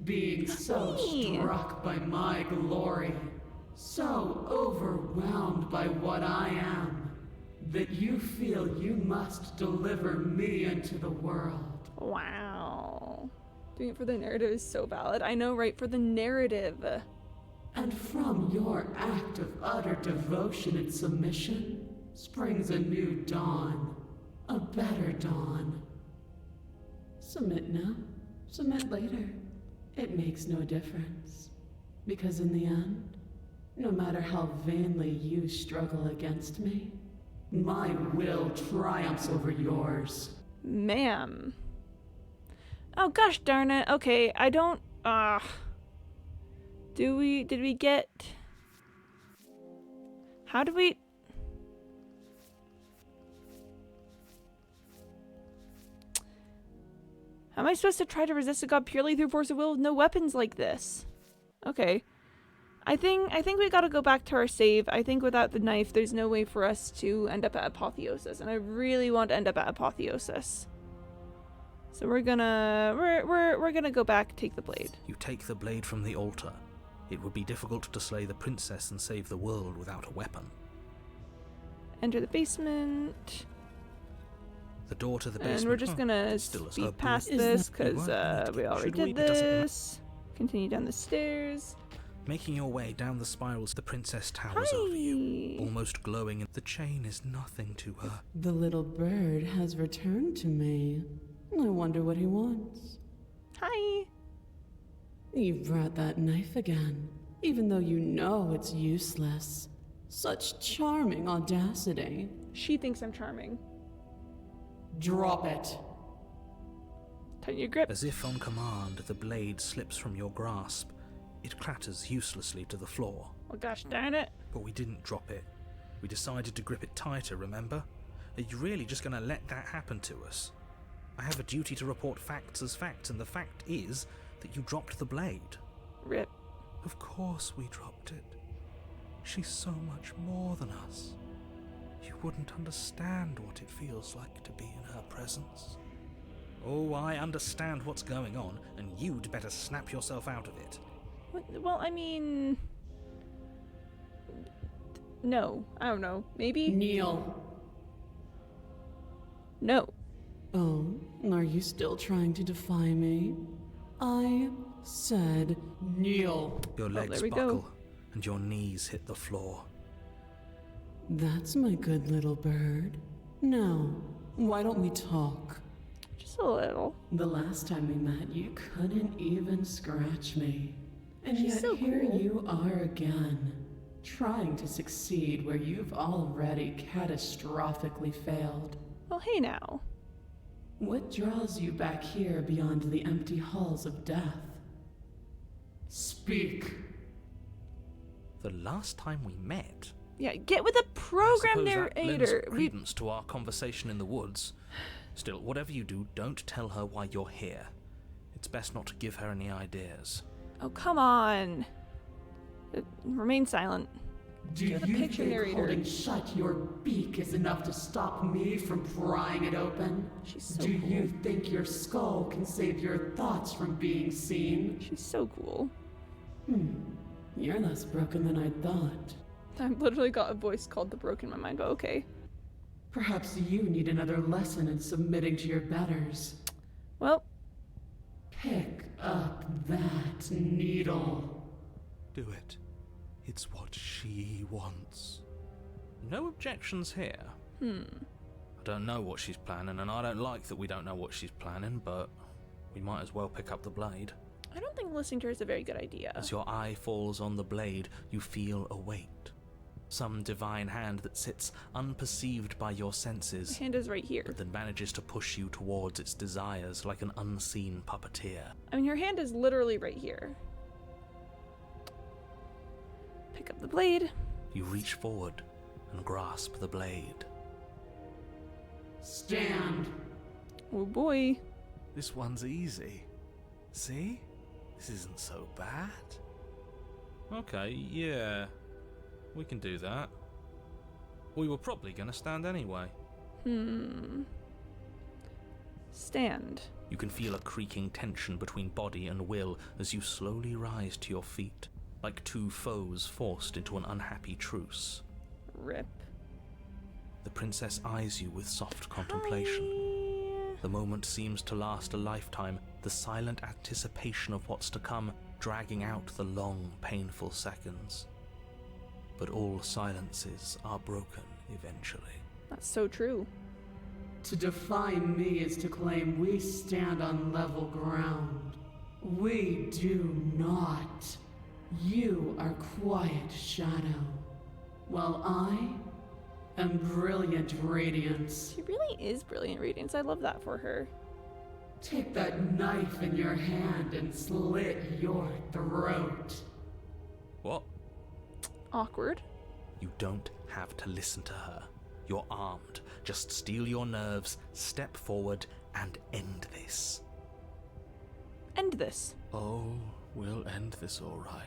[SPEAKER 3] being so
[SPEAKER 1] Hey.
[SPEAKER 3] struck by my glory, so overwhelmed by what I am, that you feel you must deliver me into the world.
[SPEAKER 1] Wow. Doing it for the narrative is so valid. I know, right? For the narrative.
[SPEAKER 3] And from your act of utter devotion and submission springs a new dawn, a better dawn. Submit now, submit later. It makes no difference. Because in the end, no matter how vainly you struggle against me, my will triumphs over yours.
[SPEAKER 1] Ma'am. Oh gosh darn it. Okay, I don't did we get how do we How am I supposed to try to resist a god purely through force of will with no weapons like this? Okay. I think we gotta go back to our save. I think without the knife, there's no way for us to end up at Apotheosis, and I really want to end up at Apotheosis. So we're gonna go back, take the blade.
[SPEAKER 2] You take the blade from the altar. It would be difficult to slay the princess and save the world without a weapon.
[SPEAKER 1] Enter the basement,
[SPEAKER 2] The door to the basement.
[SPEAKER 1] and we're just gonna
[SPEAKER 2] still as
[SPEAKER 1] speed
[SPEAKER 2] open.
[SPEAKER 1] past
[SPEAKER 3] Is
[SPEAKER 1] this
[SPEAKER 3] that-
[SPEAKER 1] because
[SPEAKER 2] You
[SPEAKER 1] we already
[SPEAKER 2] Should we?
[SPEAKER 1] did
[SPEAKER 2] It doesn't
[SPEAKER 1] this. Continue down the stairs.
[SPEAKER 2] Making your way down the spirals, the princess towers over you,
[SPEAKER 1] Hi.
[SPEAKER 2] almost glowing, and the chain is nothing to her.
[SPEAKER 3] The little bird has returned to me. I wonder what he wants.
[SPEAKER 1] Hi.
[SPEAKER 3] You brought that knife again, even though you know it's useless. Such charming audacity.
[SPEAKER 1] She thinks I'm charming.
[SPEAKER 3] Drop it.
[SPEAKER 1] Tighten your grip.
[SPEAKER 2] As if on command, the blade slips from your grasp. It clatters uselessly to the floor.
[SPEAKER 1] Oh gosh darn it.
[SPEAKER 2] But we didn't drop it. We decided to grip it tighter, remember? Are you really just going to let that happen to us? I have a duty to report facts as facts, and the fact is that you dropped the blade.
[SPEAKER 1] Rip.
[SPEAKER 2] Of course we dropped it. She's so much more than us. You wouldn't understand what it feels like to be in her presence. Oh, I understand what's going on, and you'd better snap yourself out of it.
[SPEAKER 1] Well, I mean... No. I don't know. Maybe?
[SPEAKER 3] Kneel.
[SPEAKER 1] No.
[SPEAKER 3] Oh, are you still trying to defy me? I said kneel.
[SPEAKER 2] Your legs
[SPEAKER 1] there we go.
[SPEAKER 2] buckle, and your knees hit the floor.
[SPEAKER 3] That's my good little bird. Now, why don't we talk?
[SPEAKER 1] Just a little.
[SPEAKER 3] The last time we met, you couldn't even scratch me. And
[SPEAKER 1] She's
[SPEAKER 3] yet
[SPEAKER 1] so
[SPEAKER 3] here
[SPEAKER 1] cool.
[SPEAKER 3] you are again, trying to succeed where you've already catastrophically failed.
[SPEAKER 1] Well, hey now.
[SPEAKER 3] What draws you back here beyond the empty halls of death? Speak.
[SPEAKER 2] The last time we met,
[SPEAKER 1] Yeah, get with a program
[SPEAKER 2] I suppose that lends
[SPEAKER 1] narrator.
[SPEAKER 2] credence to our conversation in the woods. Still, whatever you do, don't tell her why you're here. It's best not to give her any ideas.
[SPEAKER 1] Oh, come on. Remain silent.
[SPEAKER 5] Do
[SPEAKER 1] You're the
[SPEAKER 5] you
[SPEAKER 1] picture
[SPEAKER 5] think
[SPEAKER 1] narrator.
[SPEAKER 5] holding shut your beak is enough to stop me from prying it open?
[SPEAKER 1] She's so
[SPEAKER 5] Do
[SPEAKER 1] cool.
[SPEAKER 5] you think your skull can save your thoughts from being seen?
[SPEAKER 1] She's so cool.
[SPEAKER 5] You're less broken than I thought.
[SPEAKER 1] I've literally got a voice called the Broken in my mind, but okay.
[SPEAKER 5] Perhaps you need another lesson in submitting to your betters.
[SPEAKER 1] Well,
[SPEAKER 5] Pick up that needle.
[SPEAKER 4] Do it. It's what she wants.
[SPEAKER 2] No objections here. I don't know what she's planning, and I don't like that we don't know what she's planning, but we might as well pick up the blade.
[SPEAKER 1] I don't think listening to her is a very good idea.
[SPEAKER 2] As your eye falls on the blade, you feel a weight. Some divine hand that sits unperceived by your
[SPEAKER 1] My
[SPEAKER 2] senses,
[SPEAKER 1] hand is right here.
[SPEAKER 2] but that manages to push you towards its desires like an unseen puppeteer.
[SPEAKER 1] I mean, your hand is literally right here. Pick up the blade.
[SPEAKER 2] You reach forward and grasp the blade.
[SPEAKER 5] Stand.
[SPEAKER 1] Oh boy.
[SPEAKER 2] This one's easy. See? This isn't so bad. Okay, yeah. We can do that. We were probably going to stand anyway.
[SPEAKER 1] Stand.
[SPEAKER 2] You can feel a creaking tension between body and will as you slowly rise to your feet, like two foes forced into an unhappy truce.
[SPEAKER 1] Rip.
[SPEAKER 2] The princess eyes you with soft contemplation.
[SPEAKER 1] Hi.
[SPEAKER 2] The moment seems to last a lifetime, the silent anticipation of what's to come dragging out the long, painful seconds. But all silences are broken eventually.
[SPEAKER 1] That's so true.
[SPEAKER 5] To defy me is to claim we stand on level ground. We do not. You are quiet shadow, while I am brilliant radiance.
[SPEAKER 1] She really is brilliant radiance. I love that for her.
[SPEAKER 5] Take that knife in your hand and slit your throat.
[SPEAKER 2] What?
[SPEAKER 1] Awkward.
[SPEAKER 2] You don't have to listen to her. You're armed. Just steel your nerves, step forward, and end this.
[SPEAKER 1] End this.
[SPEAKER 2] Oh, we'll end this all right.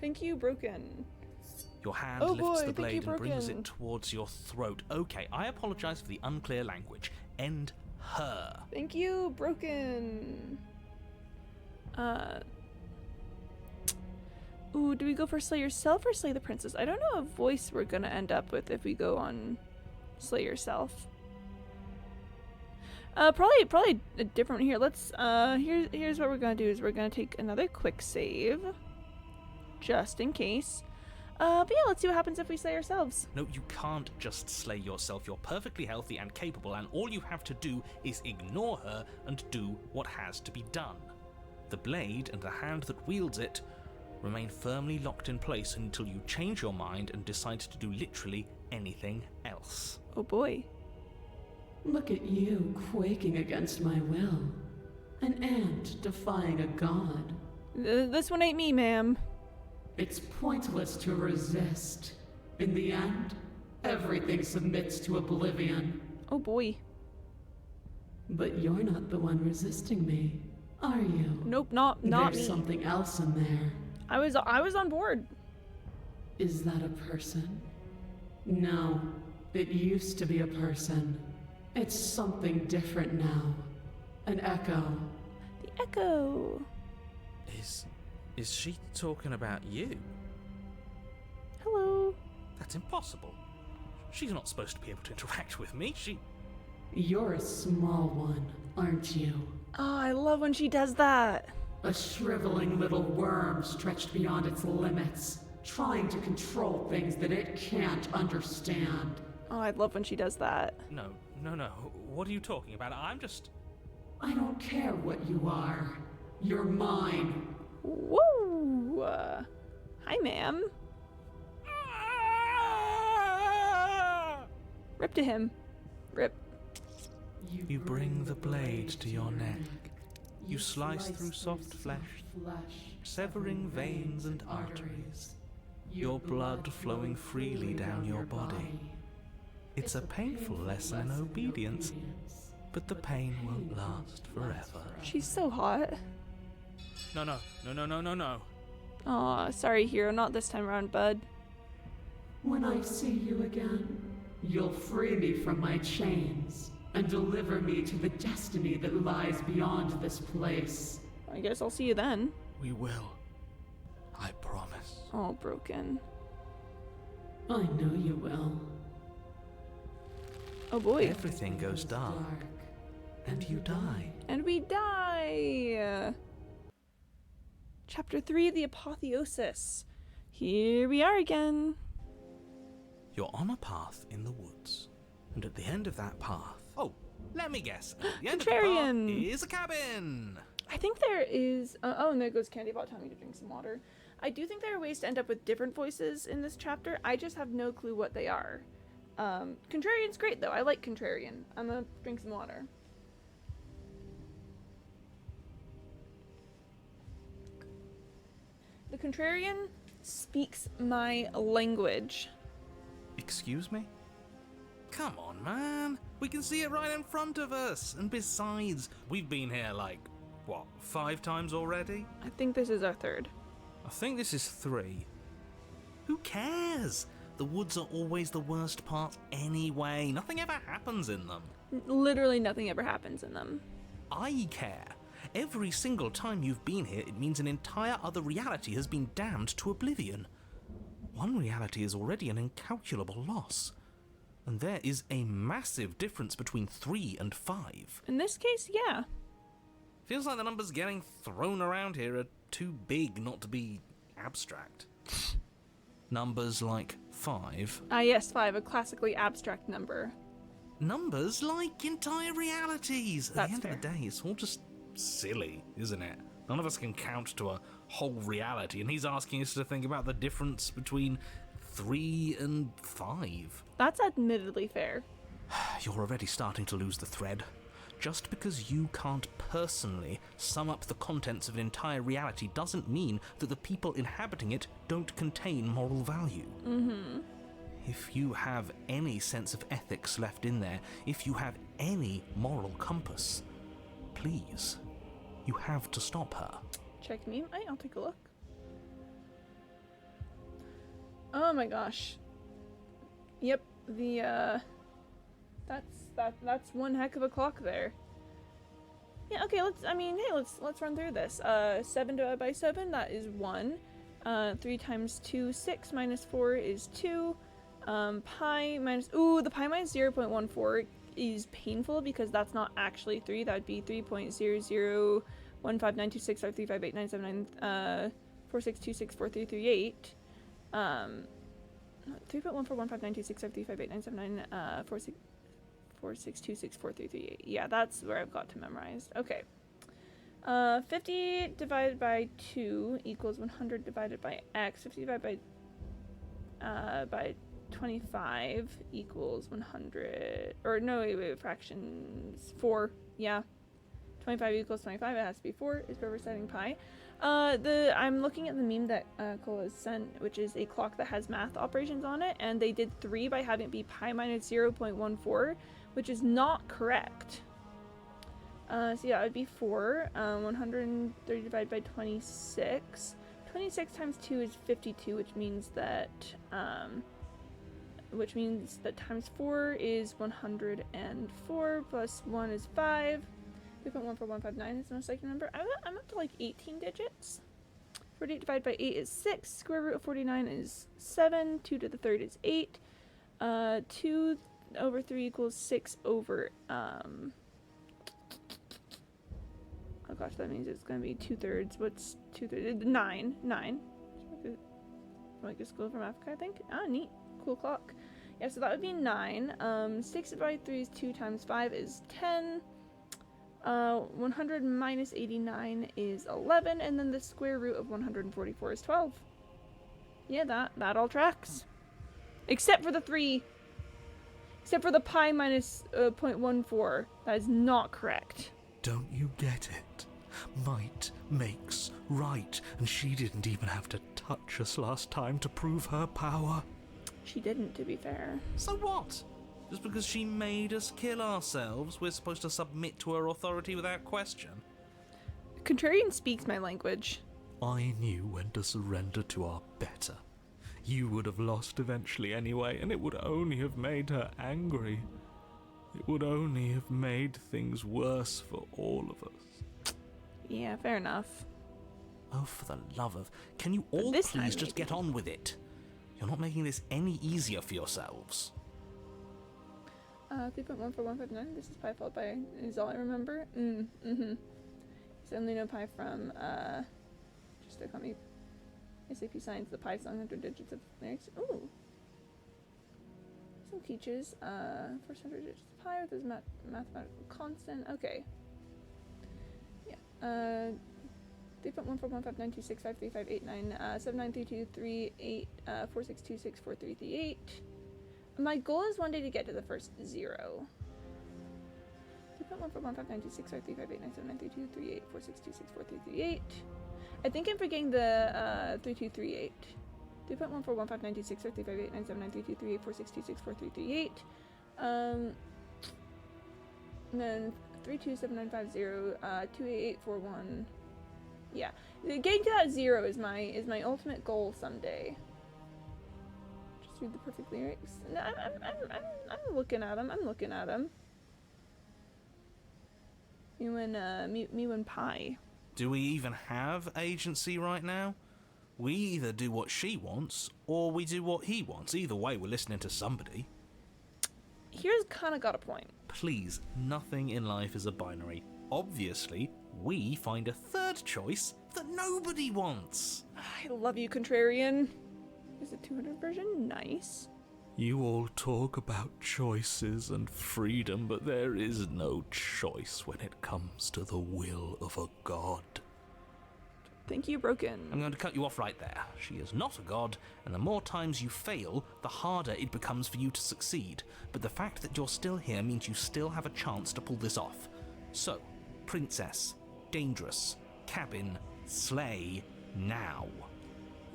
[SPEAKER 1] Thank you, Broken.
[SPEAKER 2] Your hand
[SPEAKER 1] Oh
[SPEAKER 2] lifts
[SPEAKER 1] boy,
[SPEAKER 2] the
[SPEAKER 1] thank you,
[SPEAKER 2] blade and brings
[SPEAKER 1] Broken.
[SPEAKER 2] it towards your throat. Okay, I apologize for the unclear language. End her.
[SPEAKER 1] Thank you, Broken. Ooh, do we go for Slay Yourself or Slay the Princess? I don't know what voice we're gonna end up with if we go on Slay Yourself. Probably a different one here. Let's, here's what we're gonna do is we're gonna take another quick save. Just in case. But yeah, let's see what happens if we slay ourselves.
[SPEAKER 2] No, you can't just slay yourself. You're perfectly healthy and capable, and all you have to do is ignore her and do what has to be done. The blade and the hand that wields it remain firmly locked in place until you change your mind and decide to do literally anything else.
[SPEAKER 1] Oh boy.
[SPEAKER 5] Look at you quaking against my will. An ant defying a god.
[SPEAKER 1] This one ain't me, ma'am.
[SPEAKER 5] It's pointless to resist. In the end, everything submits to oblivion.
[SPEAKER 1] Oh boy.
[SPEAKER 5] But you're not the one resisting me, are you?
[SPEAKER 1] Nope, not
[SPEAKER 5] There's
[SPEAKER 1] me.
[SPEAKER 5] something else in there.
[SPEAKER 1] I was on board.
[SPEAKER 5] Is that a person? No, it used to be a person. It's something different now. An echo.
[SPEAKER 1] The echo.
[SPEAKER 2] Is she talking about you?
[SPEAKER 1] Hello.
[SPEAKER 2] That's impossible. She's not supposed to be able to interact with me.
[SPEAKER 5] You're a small one, aren't you?
[SPEAKER 1] Oh, I love when she does that.
[SPEAKER 5] A shriveling little worm stretched beyond its limits, trying to control things that it can't understand.
[SPEAKER 1] Oh, I love when she does that.
[SPEAKER 2] No. What are you talking about?
[SPEAKER 5] I don't care what you are. You're mine.
[SPEAKER 1] Woo! Hi, ma'am. Rip to him. Rip.
[SPEAKER 2] You bring the blade to your neck. You slice through soft flesh, severing veins and arteries. your blood flowing freely down your body. It's a painful lesson in obedience, but the pain won't last forever.
[SPEAKER 1] She's so hot.
[SPEAKER 4] No.
[SPEAKER 1] Aw, sorry, hero, not this time around, bud.
[SPEAKER 5] When I see you again, you'll free me from my chains and deliver me to the destiny that lies beyond this place.
[SPEAKER 1] I guess I'll see you then.
[SPEAKER 4] We will. I promise.
[SPEAKER 1] Oh, broken.
[SPEAKER 5] I know you will.
[SPEAKER 1] Oh boy.
[SPEAKER 2] Everything goes dark, and you die.
[SPEAKER 1] And we die! Chapter 3, The Apotheosis. Here we are again.
[SPEAKER 2] You're on a path in the woods, and at the end of that path... Oh, let me guess. At the end of the
[SPEAKER 1] Contrarian.
[SPEAKER 2] path is a cabin!
[SPEAKER 1] I think there is... oh, and there goes Candy Bot telling me to drink some water. I do think there are ways to end up with different voices in this chapter. I just have no clue what they are. Contrarian's great, though. I like Contrarian. I'm gonna drink some water. The Contrarian speaks my language.
[SPEAKER 2] Excuse me? Come on, man. We can see it right in front of us. And besides, we've been here like, what, 5 times already?
[SPEAKER 1] I think this is our third.
[SPEAKER 2] I think this is 3. Who cares? The woods are always the worst part anyway. Nothing ever happens in them.
[SPEAKER 1] Literally nothing ever happens in them.
[SPEAKER 2] I care. Every single time you've been here, it means an entire other reality has been damned to oblivion. One reality is already an incalculable loss. And there is a massive difference between 3 and 5.
[SPEAKER 1] In this case, yeah.
[SPEAKER 2] Feels like the numbers getting thrown around here are too big not to be abstract. Numbers like 5.
[SPEAKER 1] Ah, yes, 5, a classically abstract number.
[SPEAKER 2] Numbers like entire realities. At
[SPEAKER 1] That's
[SPEAKER 2] the end
[SPEAKER 1] fair.
[SPEAKER 2] of the day, it's all just silly, isn't it? None of us can count to a whole reality, and he's asking us to think about the difference between 3 and 5.
[SPEAKER 1] That's admittedly fair.
[SPEAKER 2] You're already starting to lose the thread. Just because you can't personally sum up the contents of an entire reality doesn't mean that the people inhabiting it don't contain moral value.
[SPEAKER 1] Mm-hmm.
[SPEAKER 2] If you have any sense of ethics left in there, if you have any moral compass, please, you have to stop her.
[SPEAKER 1] Check me. I'll take a look. Oh my gosh. Yep, that's one heck of a clock there. Yeah, okay, let's run through this. 7 divided by 7, that is 1. 3 times 2, 6, minus 4 is 2. Pi minus... Ooh, the pi minus 0.14 is painful because that's not actually 3. That would be 3.0015926535897 46264338. 3.1415926535897 46264338. Yeah, that's where I've got to memorize. Okay. 50 divided by 2 equals 100 divided by x. 50 divided by 25 equals 100. Or no, wait, fractions 4. Yeah. 25 equals 25. It has to be 4. Is where we're setting pi. I'm looking at the meme that Cole has sent, which is a clock that has math operations on it, and they did 3 by having it be pi minus 0.14, which is not correct. So yeah, it would be 4. 130 divided by 26. 26 times 2 is 52, which means that times 4 is 104 plus 1 is 5. 3.14159 is the most likely number. I'm up to like 18 digits. 48 divided by 8 is 6. Square root of 49 is 7. 2 to the third is 8. 2 over 3 equals 6 over... oh gosh, that means it's going to be 2/3. What's 2/3? 9. 9. Like a school from Africa, I think. Ah, neat. Cool clock. Yeah, so that would be 9. 6 divided by 3 is 2 times 5 is 10. 100 minus 89 is 11, and then the square root of 144 is 12. Yeah, that all tracks. Except for the 3. Except for the pi minus 0.14. That is not correct.
[SPEAKER 2] Don't you get it? Might makes right, and she didn't even have to touch us last time to prove her power.
[SPEAKER 1] She didn't, to be fair.
[SPEAKER 2] So what? Just because she made us kill ourselves, we're supposed to submit to her authority without question?
[SPEAKER 1] Contrarian speaks my language.
[SPEAKER 2] I knew when to surrender to our better. You would have lost eventually anyway, and it would only have made her angry. It would only have made things worse for all of us.
[SPEAKER 1] Yeah, fair enough.
[SPEAKER 2] Oh, for the love of... Can you all
[SPEAKER 1] this time,
[SPEAKER 2] please just
[SPEAKER 1] maybe.
[SPEAKER 2] get on with it? You're not making this any easier for yourselves.
[SPEAKER 1] 3.14159, this is pi followed by, is all I remember. So only know pi from, just to call me SAP Science, the pi song, 100 digits of lyrics. Ooh. Some teaches, first 100 digits of pi with this mathematical constant. Okay. Yeah. 3.14159265358 793238 46264338. My goal is one day to get to the first 0. 3.14159265358 I think I'm forgetting the 3238. 3.14159265358 And then 327950 28841. Yeah, getting to that 0 is my ultimate goal someday. Just read the perfect lyrics. No, I'm looking at them. I'm looking at them. Me and Pi.
[SPEAKER 2] Do we even have agency right now? We either do what she wants, or we do what he wants. Either way, we're listening to somebody.
[SPEAKER 1] Here's kinda got a point.
[SPEAKER 2] Please, nothing in life is a binary. Obviously, we find a third choice that nobody wants.
[SPEAKER 1] I love you, Contrarian. Is it 200 version? Nice.
[SPEAKER 2] You all talk about choices and freedom, but there is no choice when it comes to the will of a god.
[SPEAKER 1] Thank you, Broken.
[SPEAKER 2] I'm going to cut you off right there. She is not a god, and the more times you fail, the harder it becomes for you to succeed. But the fact that you're still here means you still have a chance to pull this off. So, princess, dangerous, cabin, slay, now.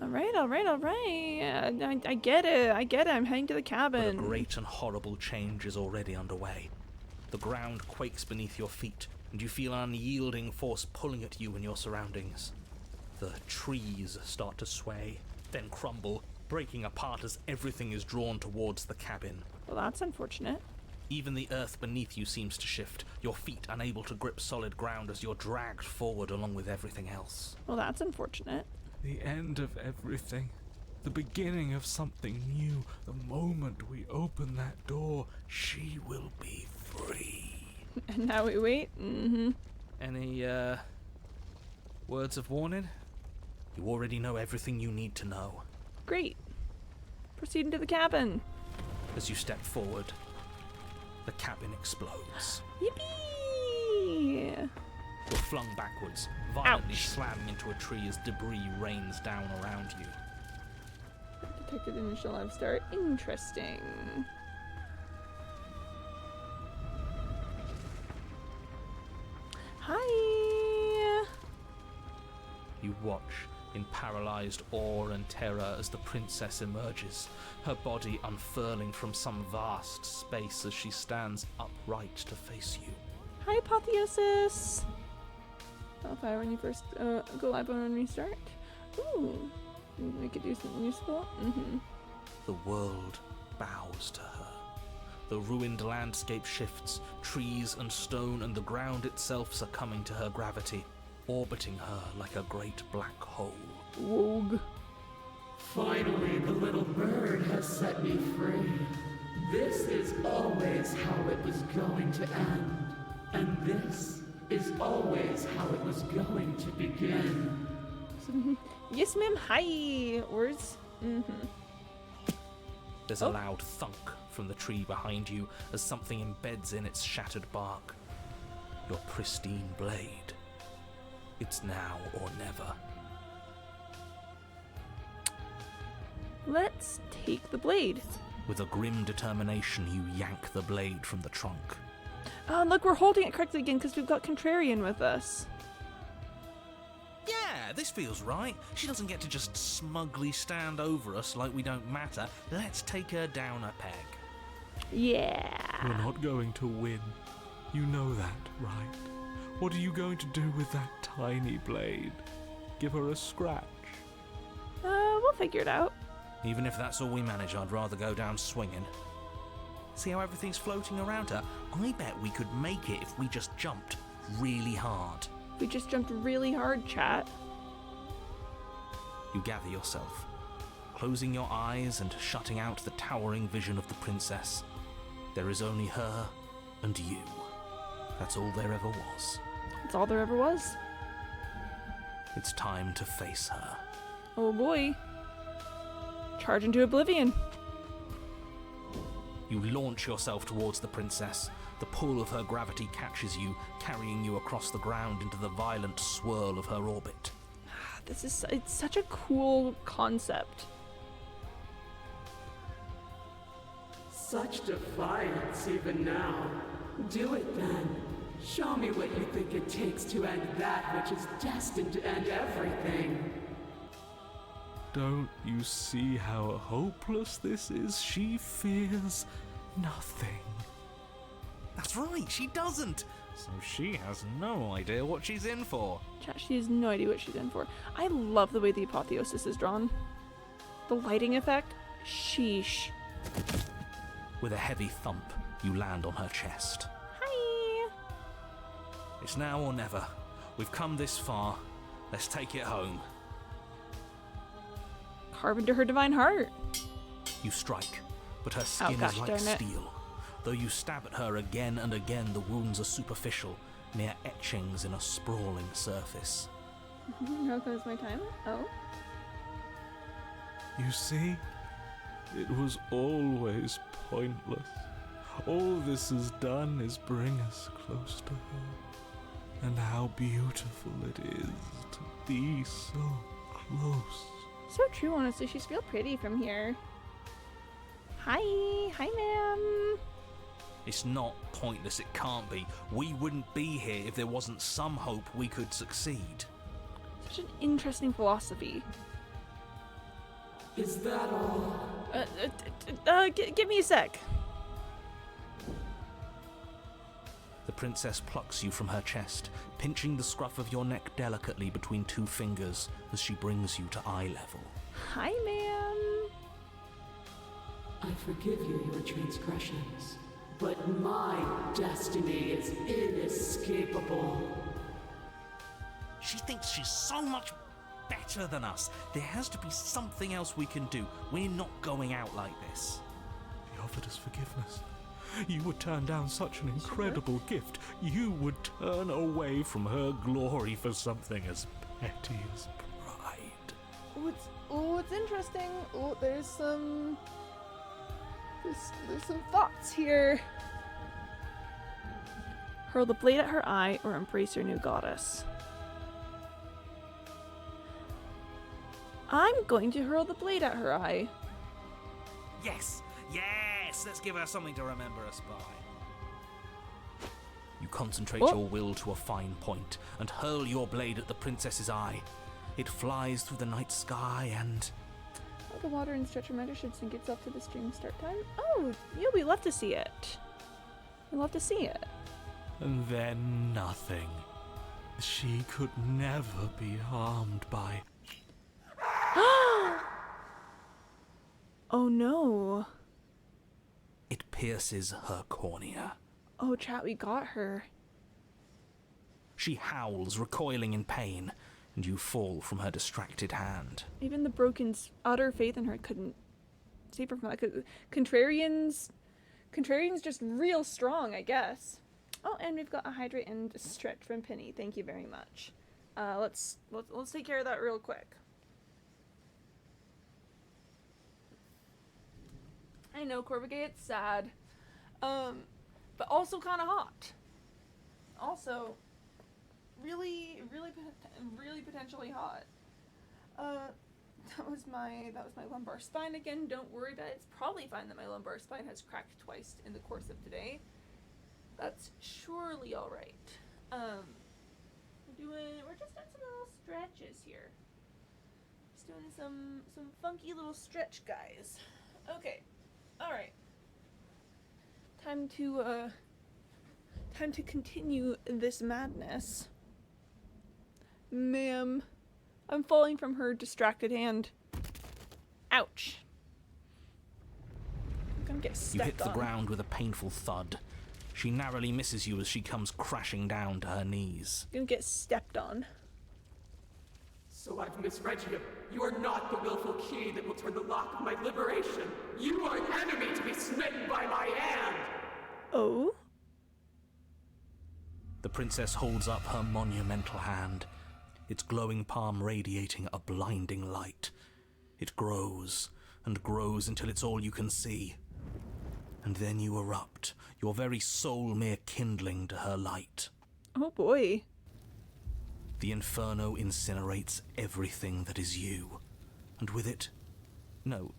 [SPEAKER 1] Alright. I get it. I'm heading to the
[SPEAKER 2] But a
[SPEAKER 1] cabin.
[SPEAKER 2] great and horrible change is already underway. The ground quakes beneath your feet, and you feel an unyielding force pulling at you and your surroundings. The trees start to sway, then crumble, breaking apart as everything is drawn towards the cabin.
[SPEAKER 1] Well, that's unfortunate.
[SPEAKER 2] Even the earth beneath you seems to shift, your feet unable to grip solid ground as you're dragged forward along with everything else.
[SPEAKER 1] Well, that's unfortunate.
[SPEAKER 4] The end of everything. The beginning of something new. The moment we open that door,
[SPEAKER 2] She will be free.
[SPEAKER 1] And now we wait.
[SPEAKER 2] Any, words of warning? You already know everything you need to know.
[SPEAKER 1] Great. Proceed into the cabin.
[SPEAKER 2] As you step forward, the cabin explodes.
[SPEAKER 1] Yippee!
[SPEAKER 2] You're flung backwards, violently
[SPEAKER 1] Ouch.
[SPEAKER 2] slamming into a tree as debris rains down around you.
[SPEAKER 1] Detected initial live start. Interesting. Hi.
[SPEAKER 2] You watch in paralyzed awe and terror as the princess emerges, her body unfurling from some vast space as she stands upright to face you.
[SPEAKER 1] Hi, Apotheosis. Fire when you first go live on restart. Ooh. We could do something useful.
[SPEAKER 2] The world bows to her. The ruined landscape shifts, trees and stone and the ground itself succumbing to her gravity, orbiting her like a great black hole.
[SPEAKER 1] Wogue.
[SPEAKER 5] Finally, the little bird has set me free. This is always how it was going to end. And this is always how it was going to begin.
[SPEAKER 1] Yes, ma'am. Hi. Words.
[SPEAKER 2] There's a loud thunk from the tree behind you as something embeds in its shattered bark. Your pristine blade. It's now or never.
[SPEAKER 1] Let's take the blade.
[SPEAKER 2] With a grim determination, you yank the blade from the trunk.
[SPEAKER 1] Oh, and look, we're holding it correctly again because we've got Contrarian with us.
[SPEAKER 2] Yeah, this feels right. She doesn't get to just smugly stand over us like we don't matter. Let's take her down a peg.
[SPEAKER 1] Yeah.
[SPEAKER 4] You're not going to win. You know that, right? What are you going to do with that tiny blade? Give her a scratch?
[SPEAKER 1] We'll figure it out.
[SPEAKER 2] Even if that's all we manage, I'd rather go down swinging. See how everything's floating around her? I bet we could make it if we just jumped really hard.
[SPEAKER 1] We just jumped really hard, chat.
[SPEAKER 2] You gather yourself, closing your eyes and shutting out the towering vision of the princess. There is only her and you. That's all there ever was.
[SPEAKER 1] That's all there ever was.
[SPEAKER 2] It's time to face her.
[SPEAKER 1] Oh boy. Charge into oblivion.
[SPEAKER 2] You launch yourself towards the princess. The pull of her gravity catches you, carrying you across the ground into the violent swirl of her orbit.
[SPEAKER 1] It's such a cool concept.
[SPEAKER 5] Such defiance even now. Do it then. Show me what you think it takes to end that which is destined to end everything.
[SPEAKER 4] Don't you see how hopeless this is? She fears nothing.
[SPEAKER 2] That's right, she doesn't. So she has no idea what she's in for.
[SPEAKER 1] Chat, she has no idea what she's in for. I love the way the apotheosis is drawn. The lighting effect? Sheesh.
[SPEAKER 2] With a heavy thump, you land on her chest.
[SPEAKER 1] Hi!
[SPEAKER 2] It's now or never. We've come this far. Let's take it home.
[SPEAKER 1] Carve into her divine heart.
[SPEAKER 2] You strike, but her skin
[SPEAKER 1] gosh,
[SPEAKER 2] is like
[SPEAKER 1] darn it.
[SPEAKER 2] steel. Though you stab at her again and again, the wounds are superficial, mere etchings in a sprawling surface.
[SPEAKER 1] How comes my time? Oh.
[SPEAKER 4] You see? It was always pointless. All this has done is bring us close to her. And how beautiful it is to be so close.
[SPEAKER 1] So true, honestly. She's real pretty from here. Hi. Hi, ma'am.
[SPEAKER 2] It's not pointless, it can't be. We wouldn't be here if there wasn't some hope we could succeed.
[SPEAKER 1] Such an interesting philosophy.
[SPEAKER 5] Is that all?
[SPEAKER 1] Give me a sec.
[SPEAKER 2] The princess plucks you from her chest, pinching the scruff of your neck delicately between two fingers as she brings you to eye level.
[SPEAKER 1] Hi, ma'am.
[SPEAKER 5] I forgive you your transgressions, but my destiny is inescapable.
[SPEAKER 2] She thinks she's so much better than us. There has to be something else we can do. We're not going out like this.
[SPEAKER 4] She offered us forgiveness. You would turn down such an incredible gift. You would turn away from her glory for something as petty as pride.
[SPEAKER 1] It's interesting. Oh, there's some thoughts here. Hurl the blade at her eye or embrace your new goddess. I'm going to hurl the blade at her eye.
[SPEAKER 2] Yes! Yes! Let's give her something to remember us by. You concentrate
[SPEAKER 1] Oh.
[SPEAKER 2] your will to a fine point and hurl your blade at the princess's eye. It flies through the night sky and...
[SPEAKER 1] Oh, the water and stretch reminder should sync itself to the stream start time. Oh, yeah, we love to see it. We love to see it.
[SPEAKER 4] And then nothing. She could never be harmed by...
[SPEAKER 1] Oh no.
[SPEAKER 2] It pierces her cornea.
[SPEAKER 1] Oh, chat, we got her.
[SPEAKER 2] She howls, recoiling in pain, and you fall from her distracted hand.
[SPEAKER 1] Even the Broken's utter faith in her couldn't save her from that. Contrarian's just real strong, I guess. Oh, and we've got a hydrate and a stretch from Penny. Thank you very much. Let's take care of that real quick. I know, Corvigay, it's sad. But also kind of hot. Also, really potentially hot. That was my lumbar spine again. Don't worry about it. It's probably fine that my lumbar spine has cracked twice in the course of today. That's surely all right. We're just doing some little here. Just doing some funky little stretch, guys. Okay. All right. Time to continue this madness. Ma'am, I'm falling from her distracted hand. Ouch. I'm gonna get stepped
[SPEAKER 2] You hit the
[SPEAKER 1] on.
[SPEAKER 2] ground with a painful thud. She narrowly misses you as she comes crashing down to her knees.
[SPEAKER 1] I'm gonna get stepped on.
[SPEAKER 5] So I've misread you. You are not the willful key that will turn the lock of my liberation. You are an enemy to be smitten by my hand.
[SPEAKER 1] Oh?
[SPEAKER 2] The princess holds up her monumental hand, its glowing palm radiating a blinding light. It grows and grows until it's all you can see. And then you erupt, your very soul mere kindling to her light.
[SPEAKER 1] Oh boy.
[SPEAKER 2] The inferno incinerates everything that is you. And with it... No,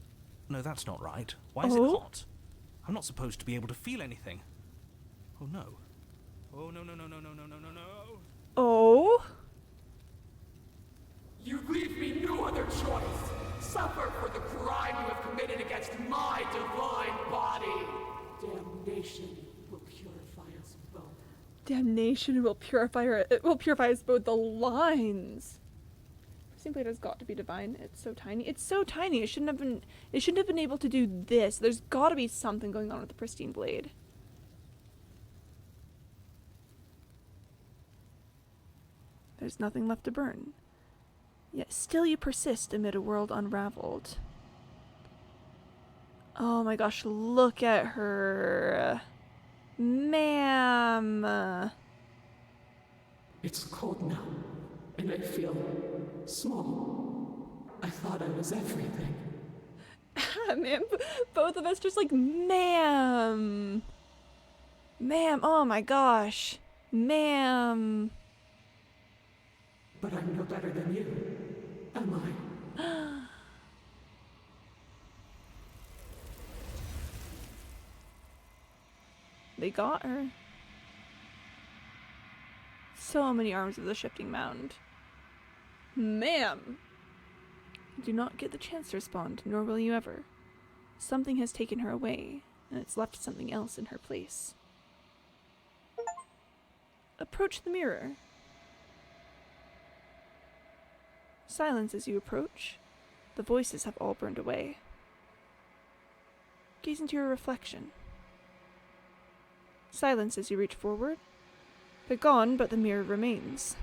[SPEAKER 2] that's not right. Why is it
[SPEAKER 1] Oh?
[SPEAKER 2] hot? I'm not supposed to be able to feel anything. Oh no. Oh no.
[SPEAKER 1] Oh?
[SPEAKER 5] You leave me no other choice. Suffer for the crime you have committed against my divine body. Damnation will purify us both.
[SPEAKER 1] Damnation will purify her. It will purify us both. The lines. Simply, it has got to be divine. It's so tiny. It's so tiny. It shouldn't have been. It shouldn't have been able to do this. There's got to be something going on with the pristine blade. There's nothing left to burn. Yet still you persist amid a world unraveled. Oh my gosh, look at her. Ma'am.
[SPEAKER 5] It's cold now, and I feel small. I thought I was everything.
[SPEAKER 1] Ma'am, both of us just like, ma'am. Ma'am, oh my gosh. Ma'am.
[SPEAKER 5] But I'm no better than you, am I?
[SPEAKER 1] They got her. So many arms of the shifting mound. Ma'am! You do not get the chance to respond, nor will you ever. Something has taken her away, and it's left something else in her place. Approach the mirror. Silence as you approach. The voices have all burned away. Gaze into your reflection. Silence as you reach forward. They're gone, but the mirror remains.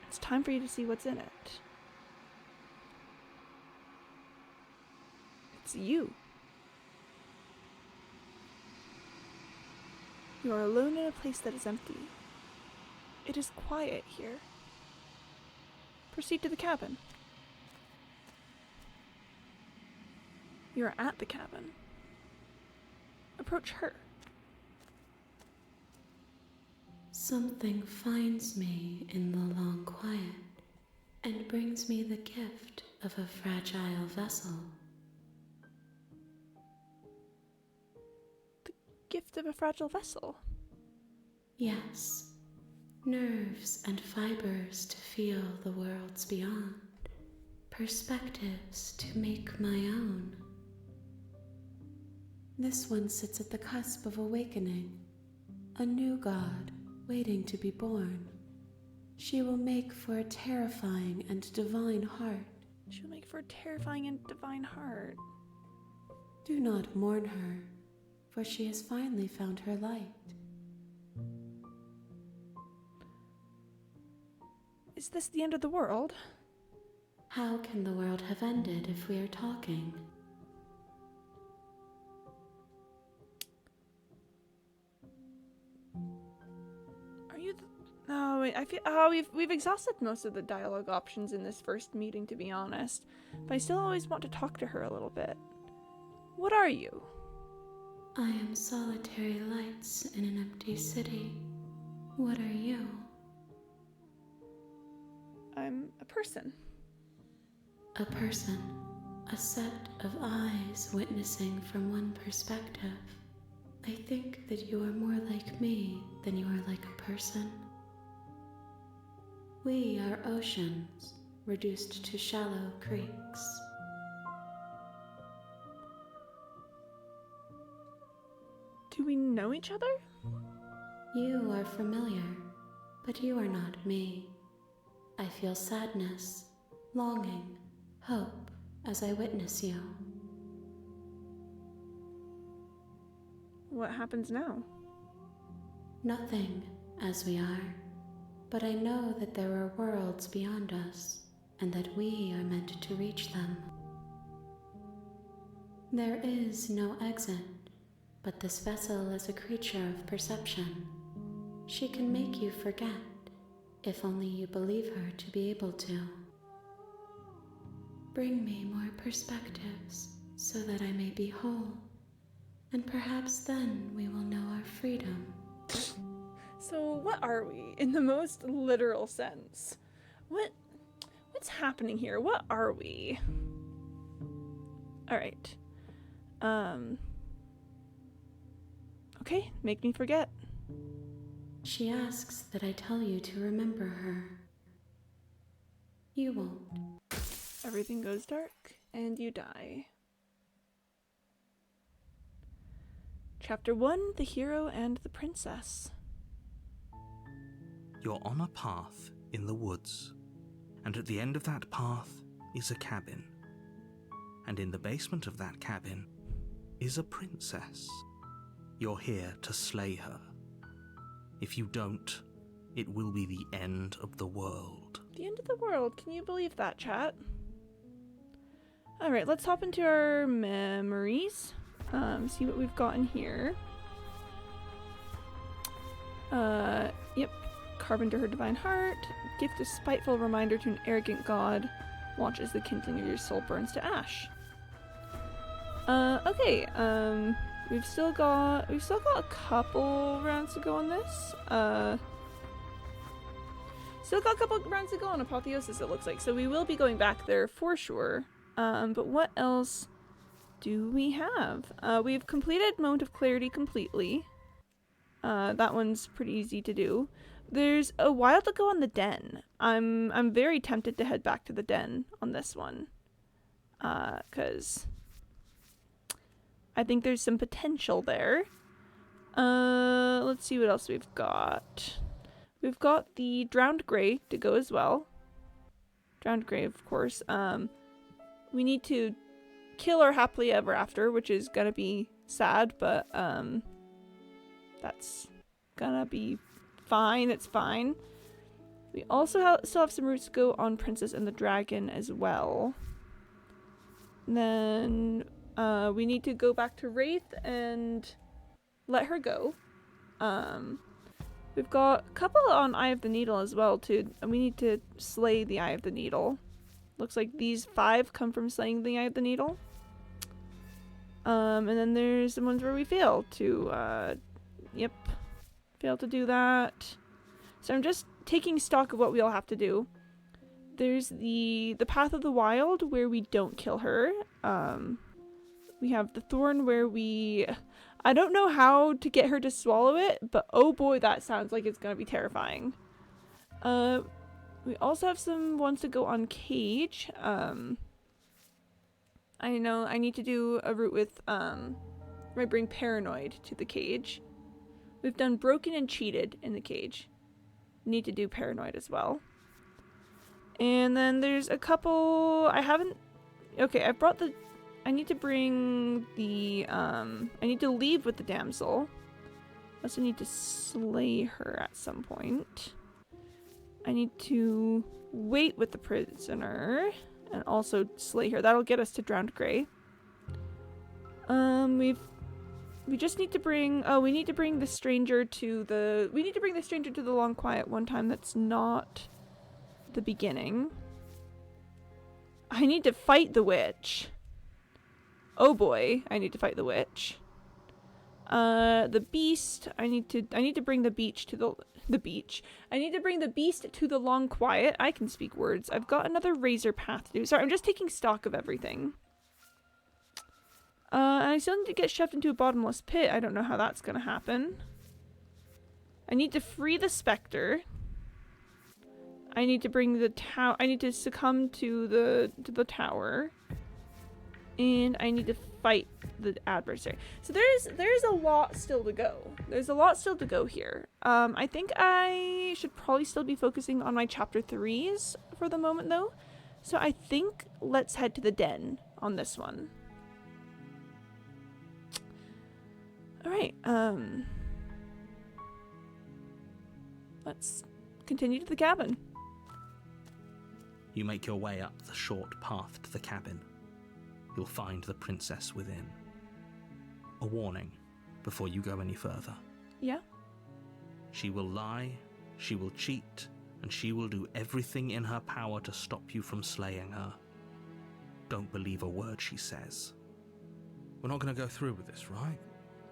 [SPEAKER 1] It's time for you to see what's in it. It's you. You are alone in a place that is empty. It is quiet here. Proceed to the cabin. You are at the cabin. Approach her.
[SPEAKER 6] Something finds me in the long quiet and brings me the gift of a fragile vessel.
[SPEAKER 1] The gift of a fragile vessel.
[SPEAKER 6] Yes, nerves and fibers to feel the worlds beyond, perspectives to make my own. This one sits at the cusp of awakening, a new god waiting to be born. She will make for a terrifying and divine heart.
[SPEAKER 1] She'll make for a terrifying and divine heart.
[SPEAKER 6] Do not mourn her, for she has finally found her light.
[SPEAKER 1] Is this the end of the world?
[SPEAKER 6] How can the world have ended if we are talking?
[SPEAKER 1] Are you no, wait, I feel we've exhausted most of the dialogue options in this first meeting, to be honest. But I still always want to talk to her a little bit. What are you?
[SPEAKER 6] I am solitary lights in an empty city. What are you?
[SPEAKER 1] I'm a person.
[SPEAKER 6] A person, a set of eyes witnessing from one perspective. I think that you are more like me than you are like a person. We are oceans, reduced to shallow creeks.
[SPEAKER 1] Do we know each other?
[SPEAKER 6] You are familiar, but you are not me. I feel sadness, longing, hope as I witness you.
[SPEAKER 1] What happens now?
[SPEAKER 6] Nothing, as we are, but I know that there are worlds beyond us, and that we are meant to reach them. There is no exit, but this vessel is a creature of perception. She can make you forget, if only you believe her to be able to. Bring me more perspectives, so that I may be whole, and perhaps then we will know our freedom.
[SPEAKER 1] So what are we, in the most literal sense? What's happening here? What are we? Alright. Okay, make me forget.
[SPEAKER 6] She asks that I tell you to remember her. You won't.
[SPEAKER 1] Everything goes dark, and you die. Chapter 1, The Hero and the Princess.
[SPEAKER 2] You're on a path in the woods, and at the end of that path is a cabin. And in the basement of that cabin is a princess. You're here to slay her. If you don't, it will be the end of the world.
[SPEAKER 1] The end of the world, can you believe that, chat? Alright, let's hop into our memories. See what we've got in here. Yep. Carven to her divine heart. Gift a spiteful reminder to an arrogant god. Watch as the kindling of your soul burns to ash. Okay, we've still got a couple rounds to go on this. Still got a couple rounds to go on Apotheosis, it looks like. So we will be going back there for sure. But what else do we have? We've completed Moment of Clarity completely. That one's pretty easy to do. There's a while to go on the Den. I'm very tempted to head back to the Den on this one. 'Cause I think there's some potential there. Let's see what else we've got. We've got the Drowned Grey to go as well. Drowned Grey, of course. We need to kill our Happily Ever After, which is gonna be sad, but that's gonna be fine. It's fine. We also still have some routes to go on Princess and the Dragon as well. And then we need to go back to Wraith and let her go. We've got a couple on Eye of the Needle as well too, and we need to slay the Eye of the Needle. Looks like these 5 come from slaying the Eye of the Needle. And then there's the ones where we fail to, fail to do that. So I'm just taking stock of what we all have to do. There's the Path of the Wild where we don't kill her. We have the Thorn where I don't know how to get her to swallow it, but oh boy, that sounds like it's gonna be terrifying. We also have some ones to go on Cage. I know I need to do a route with, where I bring Paranoid to the Cage. We've done Broken and Cheated in the Cage. Need to do Paranoid as well. And then there's a couple, okay, I need to bring the, I need to leave with the damsel. I also need to slay her at some point. I need to wait with the prisoner and also slay her. That'll get us to Drowned Grey. We just need to bring, we need to bring the stranger to the Long Quiet one time. That's not the beginning. I need to fight the witch. Oh boy, I need to fight the witch. The beast, I need to bring the beach to the beach. I need to bring the beast to the Long Quiet. I can speak words. I've got another razor path to do. Sorry, I'm just taking stock of everything. And I still need to get shoved into a bottomless pit. I don't know how that's gonna happen. I need to free the Spectre. I need to bring the tower. I need to succumb to the tower, and I need to fight the adversary. So there's a lot still to go. There's a lot still to go here. I think I should probably still be focusing on my chapter 3s for the moment though. So I think let's head to the den on this one. All right. Let's continue to the cabin.
[SPEAKER 2] You make your way up the short path to the cabin. You'll find the princess within. A warning before you go any further.
[SPEAKER 1] Yeah.
[SPEAKER 2] She will lie, she will cheat, and she will do everything in her power to stop you from slaying her. Don't believe a word she says.
[SPEAKER 4] We're not going to go through with this, right?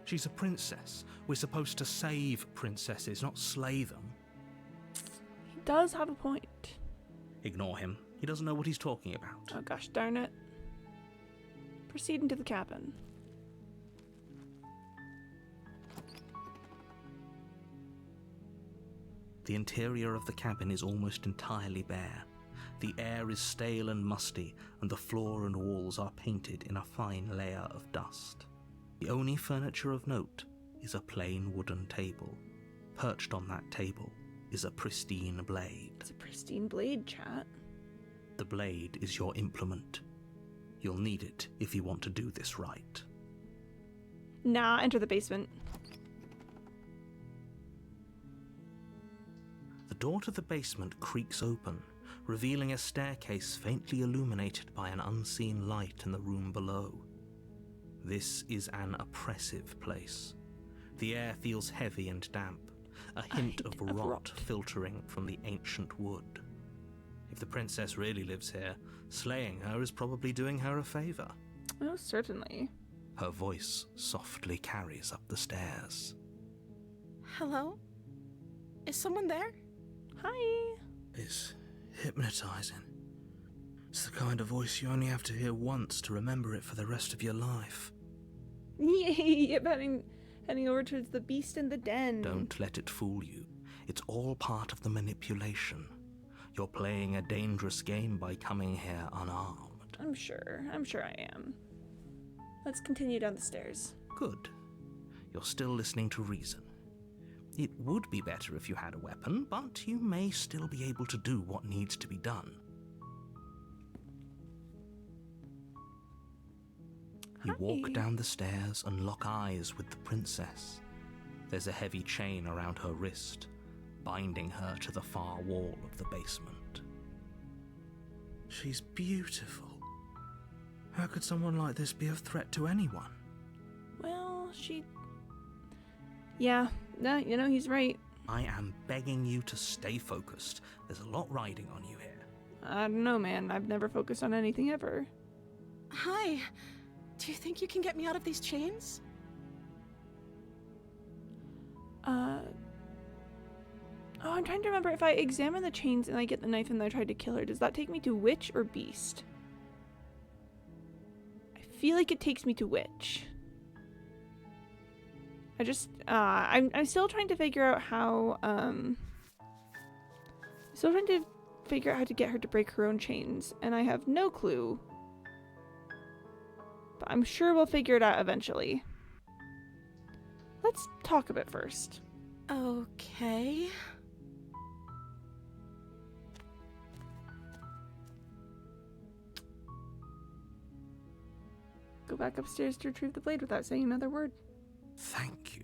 [SPEAKER 4] She's a princess. We're supposed to save princesses, not slay them.
[SPEAKER 1] He does have a point.
[SPEAKER 2] Ignore him. He doesn't know what he's talking about.
[SPEAKER 1] Oh gosh darn it. Proceed into the cabin.
[SPEAKER 2] The interior of the cabin is almost entirely bare. The air is stale and musty, and the floor and walls are painted in a fine layer of dust. The only furniture of note is a plain wooden table. Perched on that table is a pristine blade.
[SPEAKER 1] It's a pristine blade, chat.
[SPEAKER 2] The blade is your implement. You'll need it if you want to do this right.
[SPEAKER 1] Nah, enter the basement.
[SPEAKER 2] The door to the basement creaks open, revealing a staircase faintly illuminated by an unseen light in the room below. This is an oppressive place. The air feels heavy and damp, a hint of rot filtering from the ancient wood. If the princess really lives here, slaying her is probably doing her a favor.
[SPEAKER 1] Oh, certainly.
[SPEAKER 2] Her voice softly carries up the stairs.
[SPEAKER 7] Hello? Is someone there?
[SPEAKER 1] Hi.
[SPEAKER 4] It's hypnotizing. It's the kind of voice you only have to hear once to remember it for the rest of your life.
[SPEAKER 1] Yay! Heading over towards the beast in the den.
[SPEAKER 2] Don't let it fool you. It's all part of the manipulation. You're playing a dangerous game by coming here unarmed.
[SPEAKER 1] I'm sure I am. Let's continue down the stairs.
[SPEAKER 2] Good. You're still listening to reason. It would be better if you had a weapon, but you may still be able to do what needs to be done. You walk down the stairs and lock eyes with the princess. There's a heavy chain around her wrist, binding her to the far wall of the basement.
[SPEAKER 4] She's beautiful. How could someone like this be a threat to anyone?
[SPEAKER 1] Well, Yeah, no, he's right.
[SPEAKER 2] I am begging you to stay focused. There's a lot riding on you here.
[SPEAKER 1] I don't know, man. I've never focused on anything ever.
[SPEAKER 7] Hi. Do you think you can get me out of these chains?
[SPEAKER 1] Oh, I'm trying to remember if I examine the chains and I get the knife and I try to kill her. Does that take me to witch or beast? I feel like it takes me to witch. I'm still trying to figure out how, still trying to figure out how to get her to break her own chains, and I have no clue. But I'm sure we'll figure it out eventually. Let's talk a bit first.
[SPEAKER 7] Okay.
[SPEAKER 1] Go back upstairs to retrieve the blade without saying another word.
[SPEAKER 2] Thank you.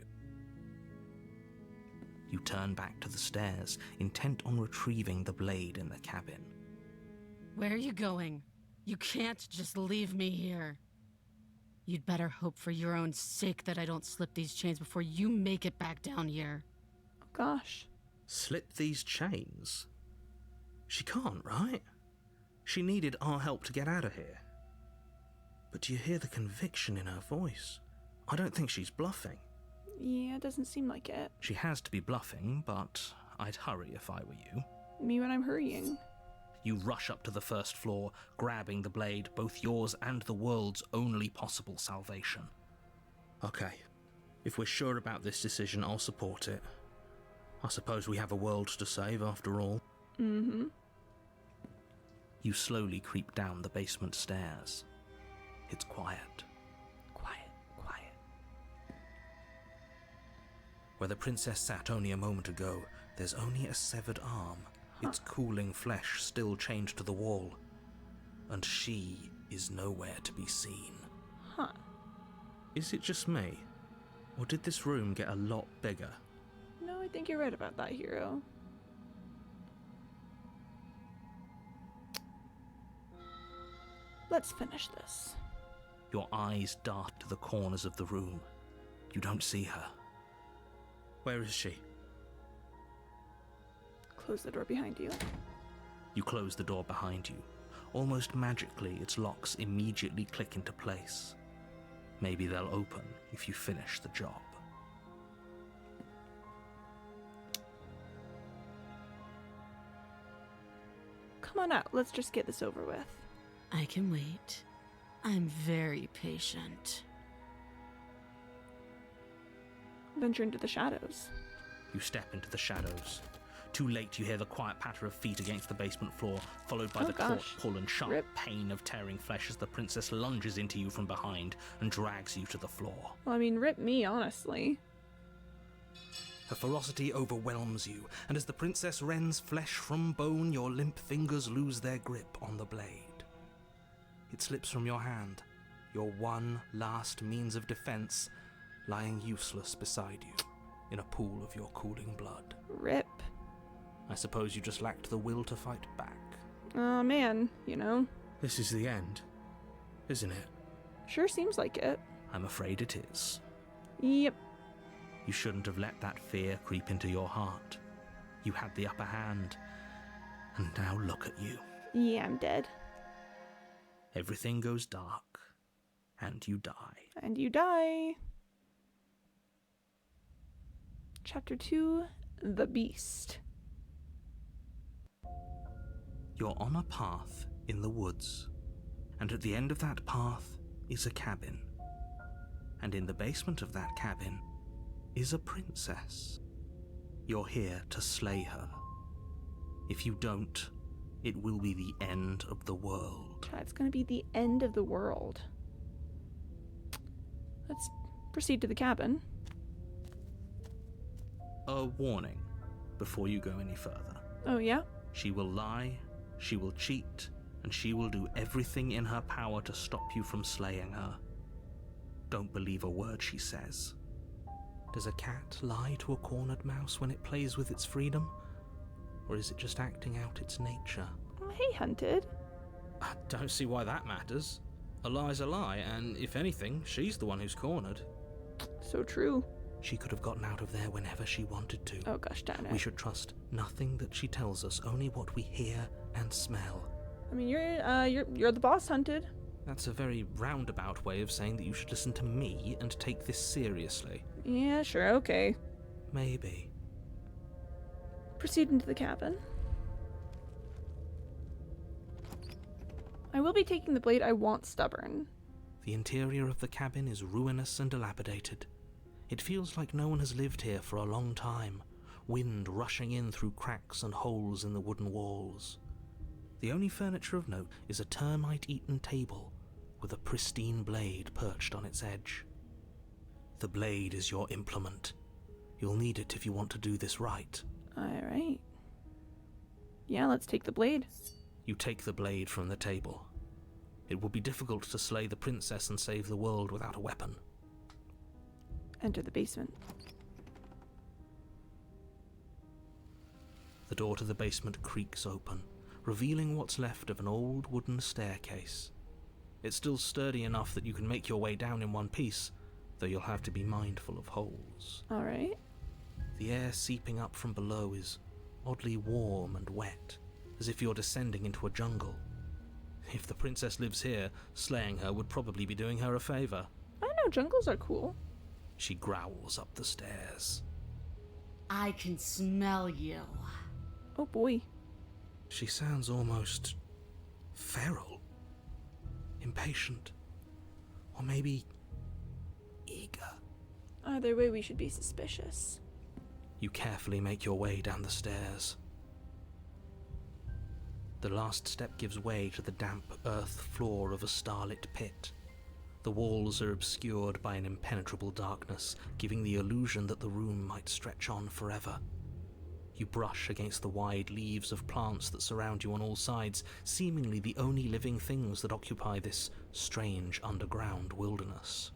[SPEAKER 2] You turn back to the stairs, intent on retrieving the blade in the cabin.
[SPEAKER 3] Where are you going? You can't just leave me here. You'd better hope for your own sake that I don't slip these chains before you make it back down here.
[SPEAKER 1] Oh gosh.
[SPEAKER 2] Slip these chains? She can't, right? She needed our help to get out of here. But do you hear the conviction in her voice? I don't think she's bluffing.
[SPEAKER 1] Yeah, it doesn't seem like it.
[SPEAKER 2] She has to be bluffing, but I'd hurry if I were you.
[SPEAKER 1] Me when I'm hurrying.
[SPEAKER 2] You rush up to the first floor, grabbing the blade, both yours and the world's only possible salvation. Okay, if we're sure about this decision, I'll support it. I suppose we have a world to save after all.
[SPEAKER 1] Mm-hmm.
[SPEAKER 2] You slowly creep down the basement stairs. It's quiet.
[SPEAKER 1] Quiet, quiet.
[SPEAKER 2] Where the princess sat only a moment ago, there's only a severed arm, its cooling flesh still chained to the wall. And she is nowhere to be seen.
[SPEAKER 1] Huh.
[SPEAKER 2] Is it just me? Or did this room get a lot bigger?
[SPEAKER 1] No, I think you're right about that, hero. Let's finish this.
[SPEAKER 2] Your eyes dart to the corners of the room. You don't see her. Where is she?
[SPEAKER 1] Close the door behind you.
[SPEAKER 2] You close the door behind you. Almost magically, its locks immediately click into place. Maybe they'll open if you finish the job.
[SPEAKER 1] Come on out, let's just get this over with.
[SPEAKER 3] I can wait. I'm very patient.
[SPEAKER 1] Venture into the shadows.
[SPEAKER 2] You step into the shadows. Too late, you hear the quiet patter of feet against the basement floor, followed by
[SPEAKER 1] Oh
[SPEAKER 2] the taut
[SPEAKER 1] gosh.
[SPEAKER 2] pull and sharp
[SPEAKER 1] Rip.
[SPEAKER 2] pain of tearing flesh as the princess lunges into you from behind and drags you to the floor.
[SPEAKER 1] Well, I mean, rip me, honestly.
[SPEAKER 2] Her ferocity overwhelms you, and as the princess rends flesh from bone, your limp fingers lose their grip on the blade. It slips from your hand, your one last means of defense, lying useless beside you in a pool of your cooling blood.
[SPEAKER 1] Rip.
[SPEAKER 2] I suppose you just lacked the will to fight back.
[SPEAKER 1] Oh man, you know.
[SPEAKER 2] This is the end, isn't it?
[SPEAKER 1] Sure seems like it.
[SPEAKER 2] I'm afraid it is.
[SPEAKER 1] Yep.
[SPEAKER 2] You shouldn't have let that fear creep into your heart. You had the upper hand, and now look at you.
[SPEAKER 1] Yeah, I'm dead.
[SPEAKER 2] Everything goes dark, and you die.
[SPEAKER 1] And you die. Chapter 2, The Beast.
[SPEAKER 2] You're on a path in the woods, and at the end of that path is a cabin. And in the basement of that cabin is a princess. You're here to slay her. If you don't, it will be the end of the world.
[SPEAKER 1] It's gonna be the end of the world. Let's proceed to the cabin.
[SPEAKER 2] A warning before you go any further.
[SPEAKER 1] Oh, yeah?
[SPEAKER 2] She will lie, she will cheat, and she will do everything in her power to stop you from slaying her. Don't believe a word she says. Does a cat lie to a cornered mouse when it plays with its freedom? Or is it just acting out its nature?
[SPEAKER 1] Oh, hey, Hunted.
[SPEAKER 2] I don't see why that matters. A lie's a lie, and if anything, she's the one who's cornered.
[SPEAKER 1] So true.
[SPEAKER 2] She could have gotten out of there whenever she wanted to.
[SPEAKER 1] Oh gosh darn it.
[SPEAKER 2] We should trust nothing that she tells us, only what we hear and smell.
[SPEAKER 1] I mean, you're the boss, Hunted.
[SPEAKER 2] That's a very roundabout way of saying that you should listen to me and take this seriously.
[SPEAKER 1] Yeah, sure, okay.
[SPEAKER 2] Maybe.
[SPEAKER 1] Proceed into the cabin. I will be taking the blade I want stubborn.
[SPEAKER 2] The interior of the cabin is ruinous and dilapidated. It feels like no one has lived here for a long time, wind rushing in through cracks and holes in the wooden walls. The only furniture of note is a termite-eaten table with a pristine blade perched on its edge. The blade is your implement. You'll need it if you want to do this right.
[SPEAKER 1] Alright. Yeah, let's take the blade.
[SPEAKER 2] You take the blade from the table. It will be difficult to slay the princess and save the world without a weapon.
[SPEAKER 1] Enter the basement.
[SPEAKER 2] The door to the basement creaks open, revealing what's left of an old wooden staircase. It's still sturdy enough that you can make your way down in one piece, though you'll have to be mindful of holes.
[SPEAKER 1] Alright.
[SPEAKER 2] The air seeping up from below is oddly warm and wet, as if you're descending into a jungle. If the princess lives here, slaying her would probably be doing her a favor.
[SPEAKER 1] I know, jungles are cool.
[SPEAKER 2] She growls up the stairs.
[SPEAKER 3] I can smell you.
[SPEAKER 1] Oh boy.
[SPEAKER 2] She sounds almost feral, impatient, or maybe eager.
[SPEAKER 1] Either way, we should be suspicious.
[SPEAKER 2] You carefully make your way down the stairs. The last step gives way to the damp earth floor of a starlit pit. The walls are obscured by an impenetrable darkness, giving the illusion that the room might stretch on forever. You brush against the wide leaves of plants that surround you on all sides, seemingly the only living things that occupy this strange underground wilderness.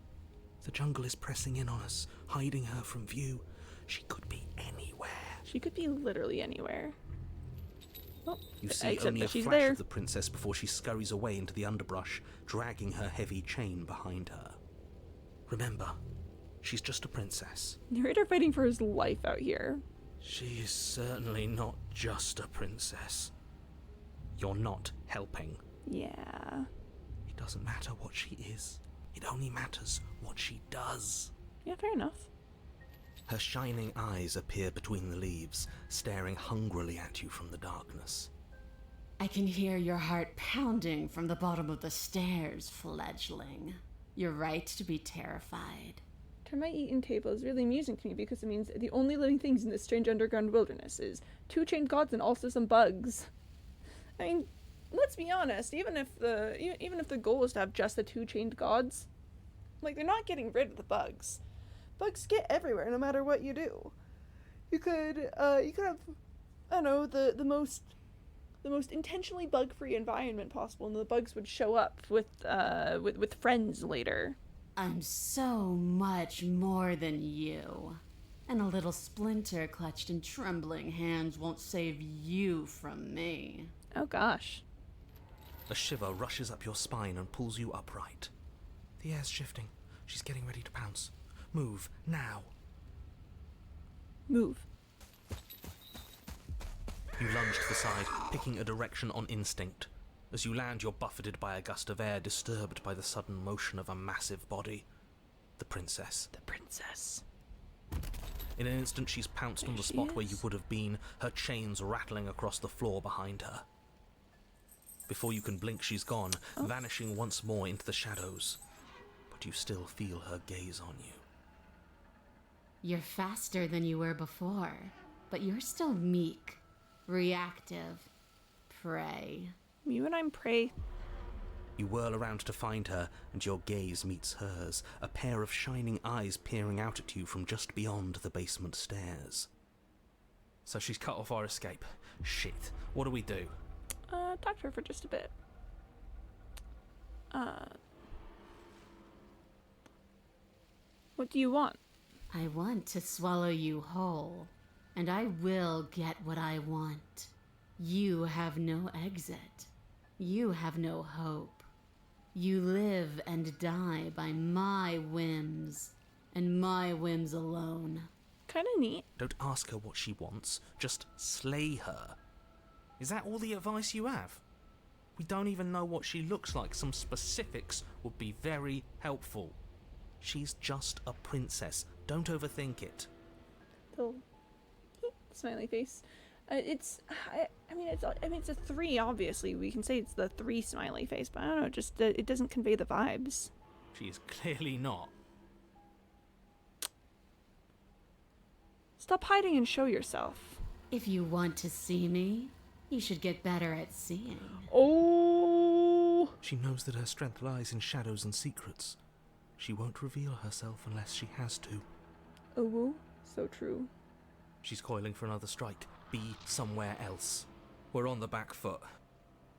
[SPEAKER 2] The jungle is pressing in on us, hiding her from view. She could be anywhere.
[SPEAKER 1] She could be literally anywhere. Oh,
[SPEAKER 2] You see
[SPEAKER 1] except
[SPEAKER 2] only
[SPEAKER 1] that
[SPEAKER 2] a
[SPEAKER 1] she's
[SPEAKER 2] flash
[SPEAKER 1] there.
[SPEAKER 2] of the princess before she scurries away into the underbrush, dragging her heavy chain behind her. Remember, she's just a princess.
[SPEAKER 1] Narrator fighting for his life out here.
[SPEAKER 2] She is certainly not just a princess. You're not helping.
[SPEAKER 1] Yeah.
[SPEAKER 2] It doesn't matter what she is. It only matters what she does.
[SPEAKER 1] Yeah, fair enough.
[SPEAKER 2] Her shining eyes appear between the leaves, staring hungrily at you from the darkness.
[SPEAKER 3] I can hear your heart pounding from the bottom of the stairs, fledgling. You're right to be terrified.
[SPEAKER 1] Termite eaten table is really amusing to me because it means the only living things in this strange underground wilderness is 2 chained gods and also some bugs. I mean, let's be honest, even if the goal was to have just the 2 chained gods, like, they're not getting rid of the bugs. Bugs get everywhere no matter what you do. You could have, I don't know, the most intentionally bug-free environment possible, and the bugs would show up with friends later.
[SPEAKER 3] I'm so much more than you. And a little splinter clutched in trembling hands won't save you from me.
[SPEAKER 1] Oh gosh.
[SPEAKER 2] A shiver rushes up your spine and pulls you upright. The air's shifting. She's getting ready to pounce. Move, now.
[SPEAKER 1] Move.
[SPEAKER 2] You lunge to the side, picking a direction on instinct. As you land, you're buffeted by a gust of air, disturbed by the sudden motion of a massive body. The princess.
[SPEAKER 1] The princess.
[SPEAKER 2] In an instant, she's pounced on the spot where you would have been, her chains rattling across the floor behind her. Before you can blink, she's gone, vanishing once more into the shadows. But you still feel her gaze on you.
[SPEAKER 3] You're faster than you were before, but you're still meek, reactive, prey.
[SPEAKER 1] Me when I'm prey.
[SPEAKER 2] You whirl around to find her, and your gaze meets hers, a pair of shining eyes peering out at you from just beyond the basement stairs. So she's cut off our escape. Shit. What do we do?
[SPEAKER 1] Talk to her for just a bit. What do you want?
[SPEAKER 3] I want to swallow you whole, and I will get what I want. You have no exit. You have no hope. You live and die by my whims, and my whims alone.
[SPEAKER 1] Kinda neat.
[SPEAKER 2] Don't ask her what she wants, just slay her. Is that all the advice you have? We don't even know what she looks like. Some specifics would be very helpful. She's just a princess. Don't overthink it.
[SPEAKER 1] Little smiley face. It's a 3, obviously. We can say it's the 3 smiley face, but I don't know, just it doesn't convey the vibes.
[SPEAKER 2] She is clearly not.
[SPEAKER 1] Stop hiding and show yourself.
[SPEAKER 3] If you want to see me, you should get better at seeing.
[SPEAKER 1] Oh!
[SPEAKER 2] She knows that her strength lies in shadows and secrets. She won't reveal herself unless she has to.
[SPEAKER 1] Oh, so true.
[SPEAKER 2] She's coiling for another strike. Be somewhere else. We're on the back foot.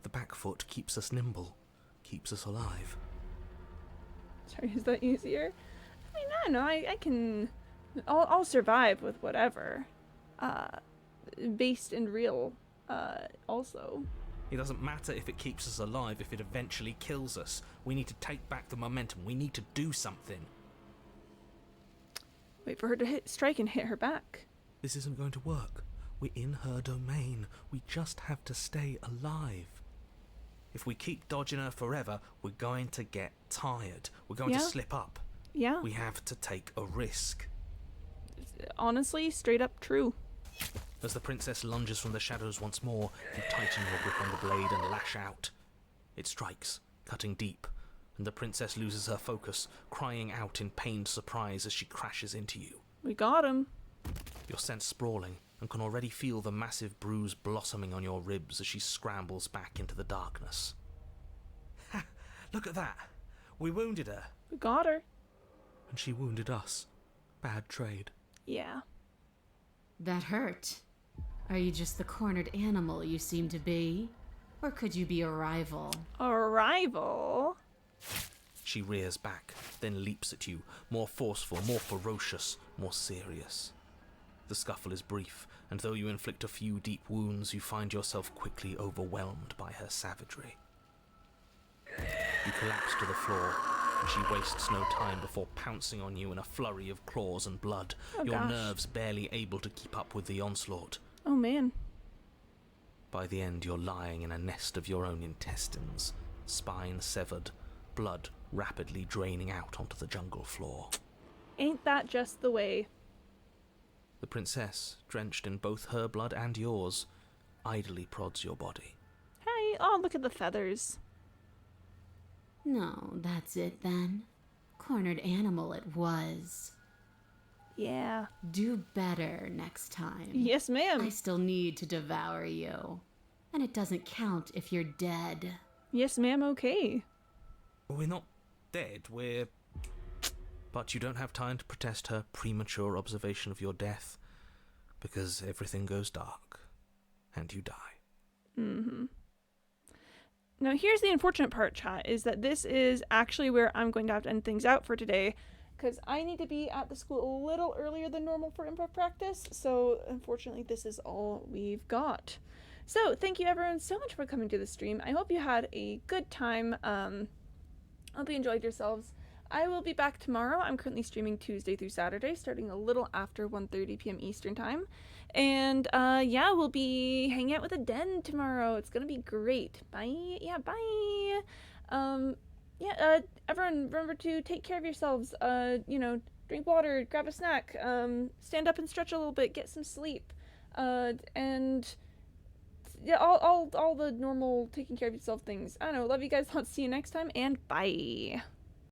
[SPEAKER 2] The back foot keeps us nimble, keeps us alive.
[SPEAKER 1] Sorry, is that easier? I mean, I don't know, I can... I'll survive with whatever. Based and real, also.
[SPEAKER 2] It doesn't matter if it keeps us alive, if it eventually kills us. We need to take back the momentum. We need to do something.
[SPEAKER 1] Wait for her to strike and hit her back.
[SPEAKER 2] This isn't going to work. We're in her domain. We just have to stay alive. If we keep dodging her forever, we're going to get tired. We're going to slip up.
[SPEAKER 1] Yeah.
[SPEAKER 2] We have to take a risk.
[SPEAKER 1] Honestly, straight up true.
[SPEAKER 2] As the princess lunges from the shadows once more, you tighten your grip on the blade and lash out. It strikes, cutting deep, and the princess loses her focus, crying out in pained surprise as she crashes into you.
[SPEAKER 1] We got him.
[SPEAKER 2] You're sent sprawling, and can already feel the massive bruise blossoming on your ribs as she scrambles back into the darkness. Ha! Look at that! We wounded her.
[SPEAKER 1] We got her.
[SPEAKER 4] And she wounded us. Bad trade.
[SPEAKER 1] Yeah.
[SPEAKER 3] That hurt. Are you just the cornered animal you seem to be? Or could you be a rival?
[SPEAKER 1] A rival?
[SPEAKER 2] She rears back, then leaps at you, more forceful, more ferocious, more serious. The scuffle is brief, and though you inflict a few deep wounds, you find yourself quickly overwhelmed by her savagery. You collapse to the floor, and she wastes no time before pouncing on you in a flurry of claws and blood, your
[SPEAKER 1] gosh.
[SPEAKER 2] nerves barely able to keep up with the onslaught.
[SPEAKER 1] Oh man.
[SPEAKER 2] By the end, you're lying in a nest of your own intestines, spine severed, blood rapidly draining out onto the jungle floor.
[SPEAKER 1] Ain't that just the way?
[SPEAKER 2] The princess, drenched in both her blood and yours, idly prods your body.
[SPEAKER 1] Hey, oh, look at the feathers.
[SPEAKER 3] No, that's it then. Cornered animal it was.
[SPEAKER 1] Yeah.
[SPEAKER 3] Do better next time.
[SPEAKER 1] Yes, ma'am.
[SPEAKER 3] I still need to devour you. And it doesn't count if you're dead.
[SPEAKER 1] Yes, ma'am, okay.
[SPEAKER 2] We're not dead, we're... But you don't have time to protest her premature observation of your death, because everything goes dark, and you die.
[SPEAKER 1] Mm-hmm. Now, here's the unfortunate part, chat, is that this is actually where I'm going to have to end things out for today, because I need to be at the school a little earlier than normal for improv practice, so unfortunately this is all we've got. So, thank you everyone so much for coming to the stream. I hope you had a good time. Hope you enjoyed yourselves. I will be back tomorrow. I'm currently streaming Tuesday through Saturday, starting a little after 1:30 p.m. Eastern Time. And, yeah, we'll be hanging out with Aden tomorrow. It's gonna be great. Bye. Yeah, bye. Everyone, remember to take care of yourselves. Drink water, grab a snack, stand up and stretch a little bit, get some sleep. And yeah, all the normal taking care of yourself things. I don't know. Love you guys. I'll see you next time, and bye.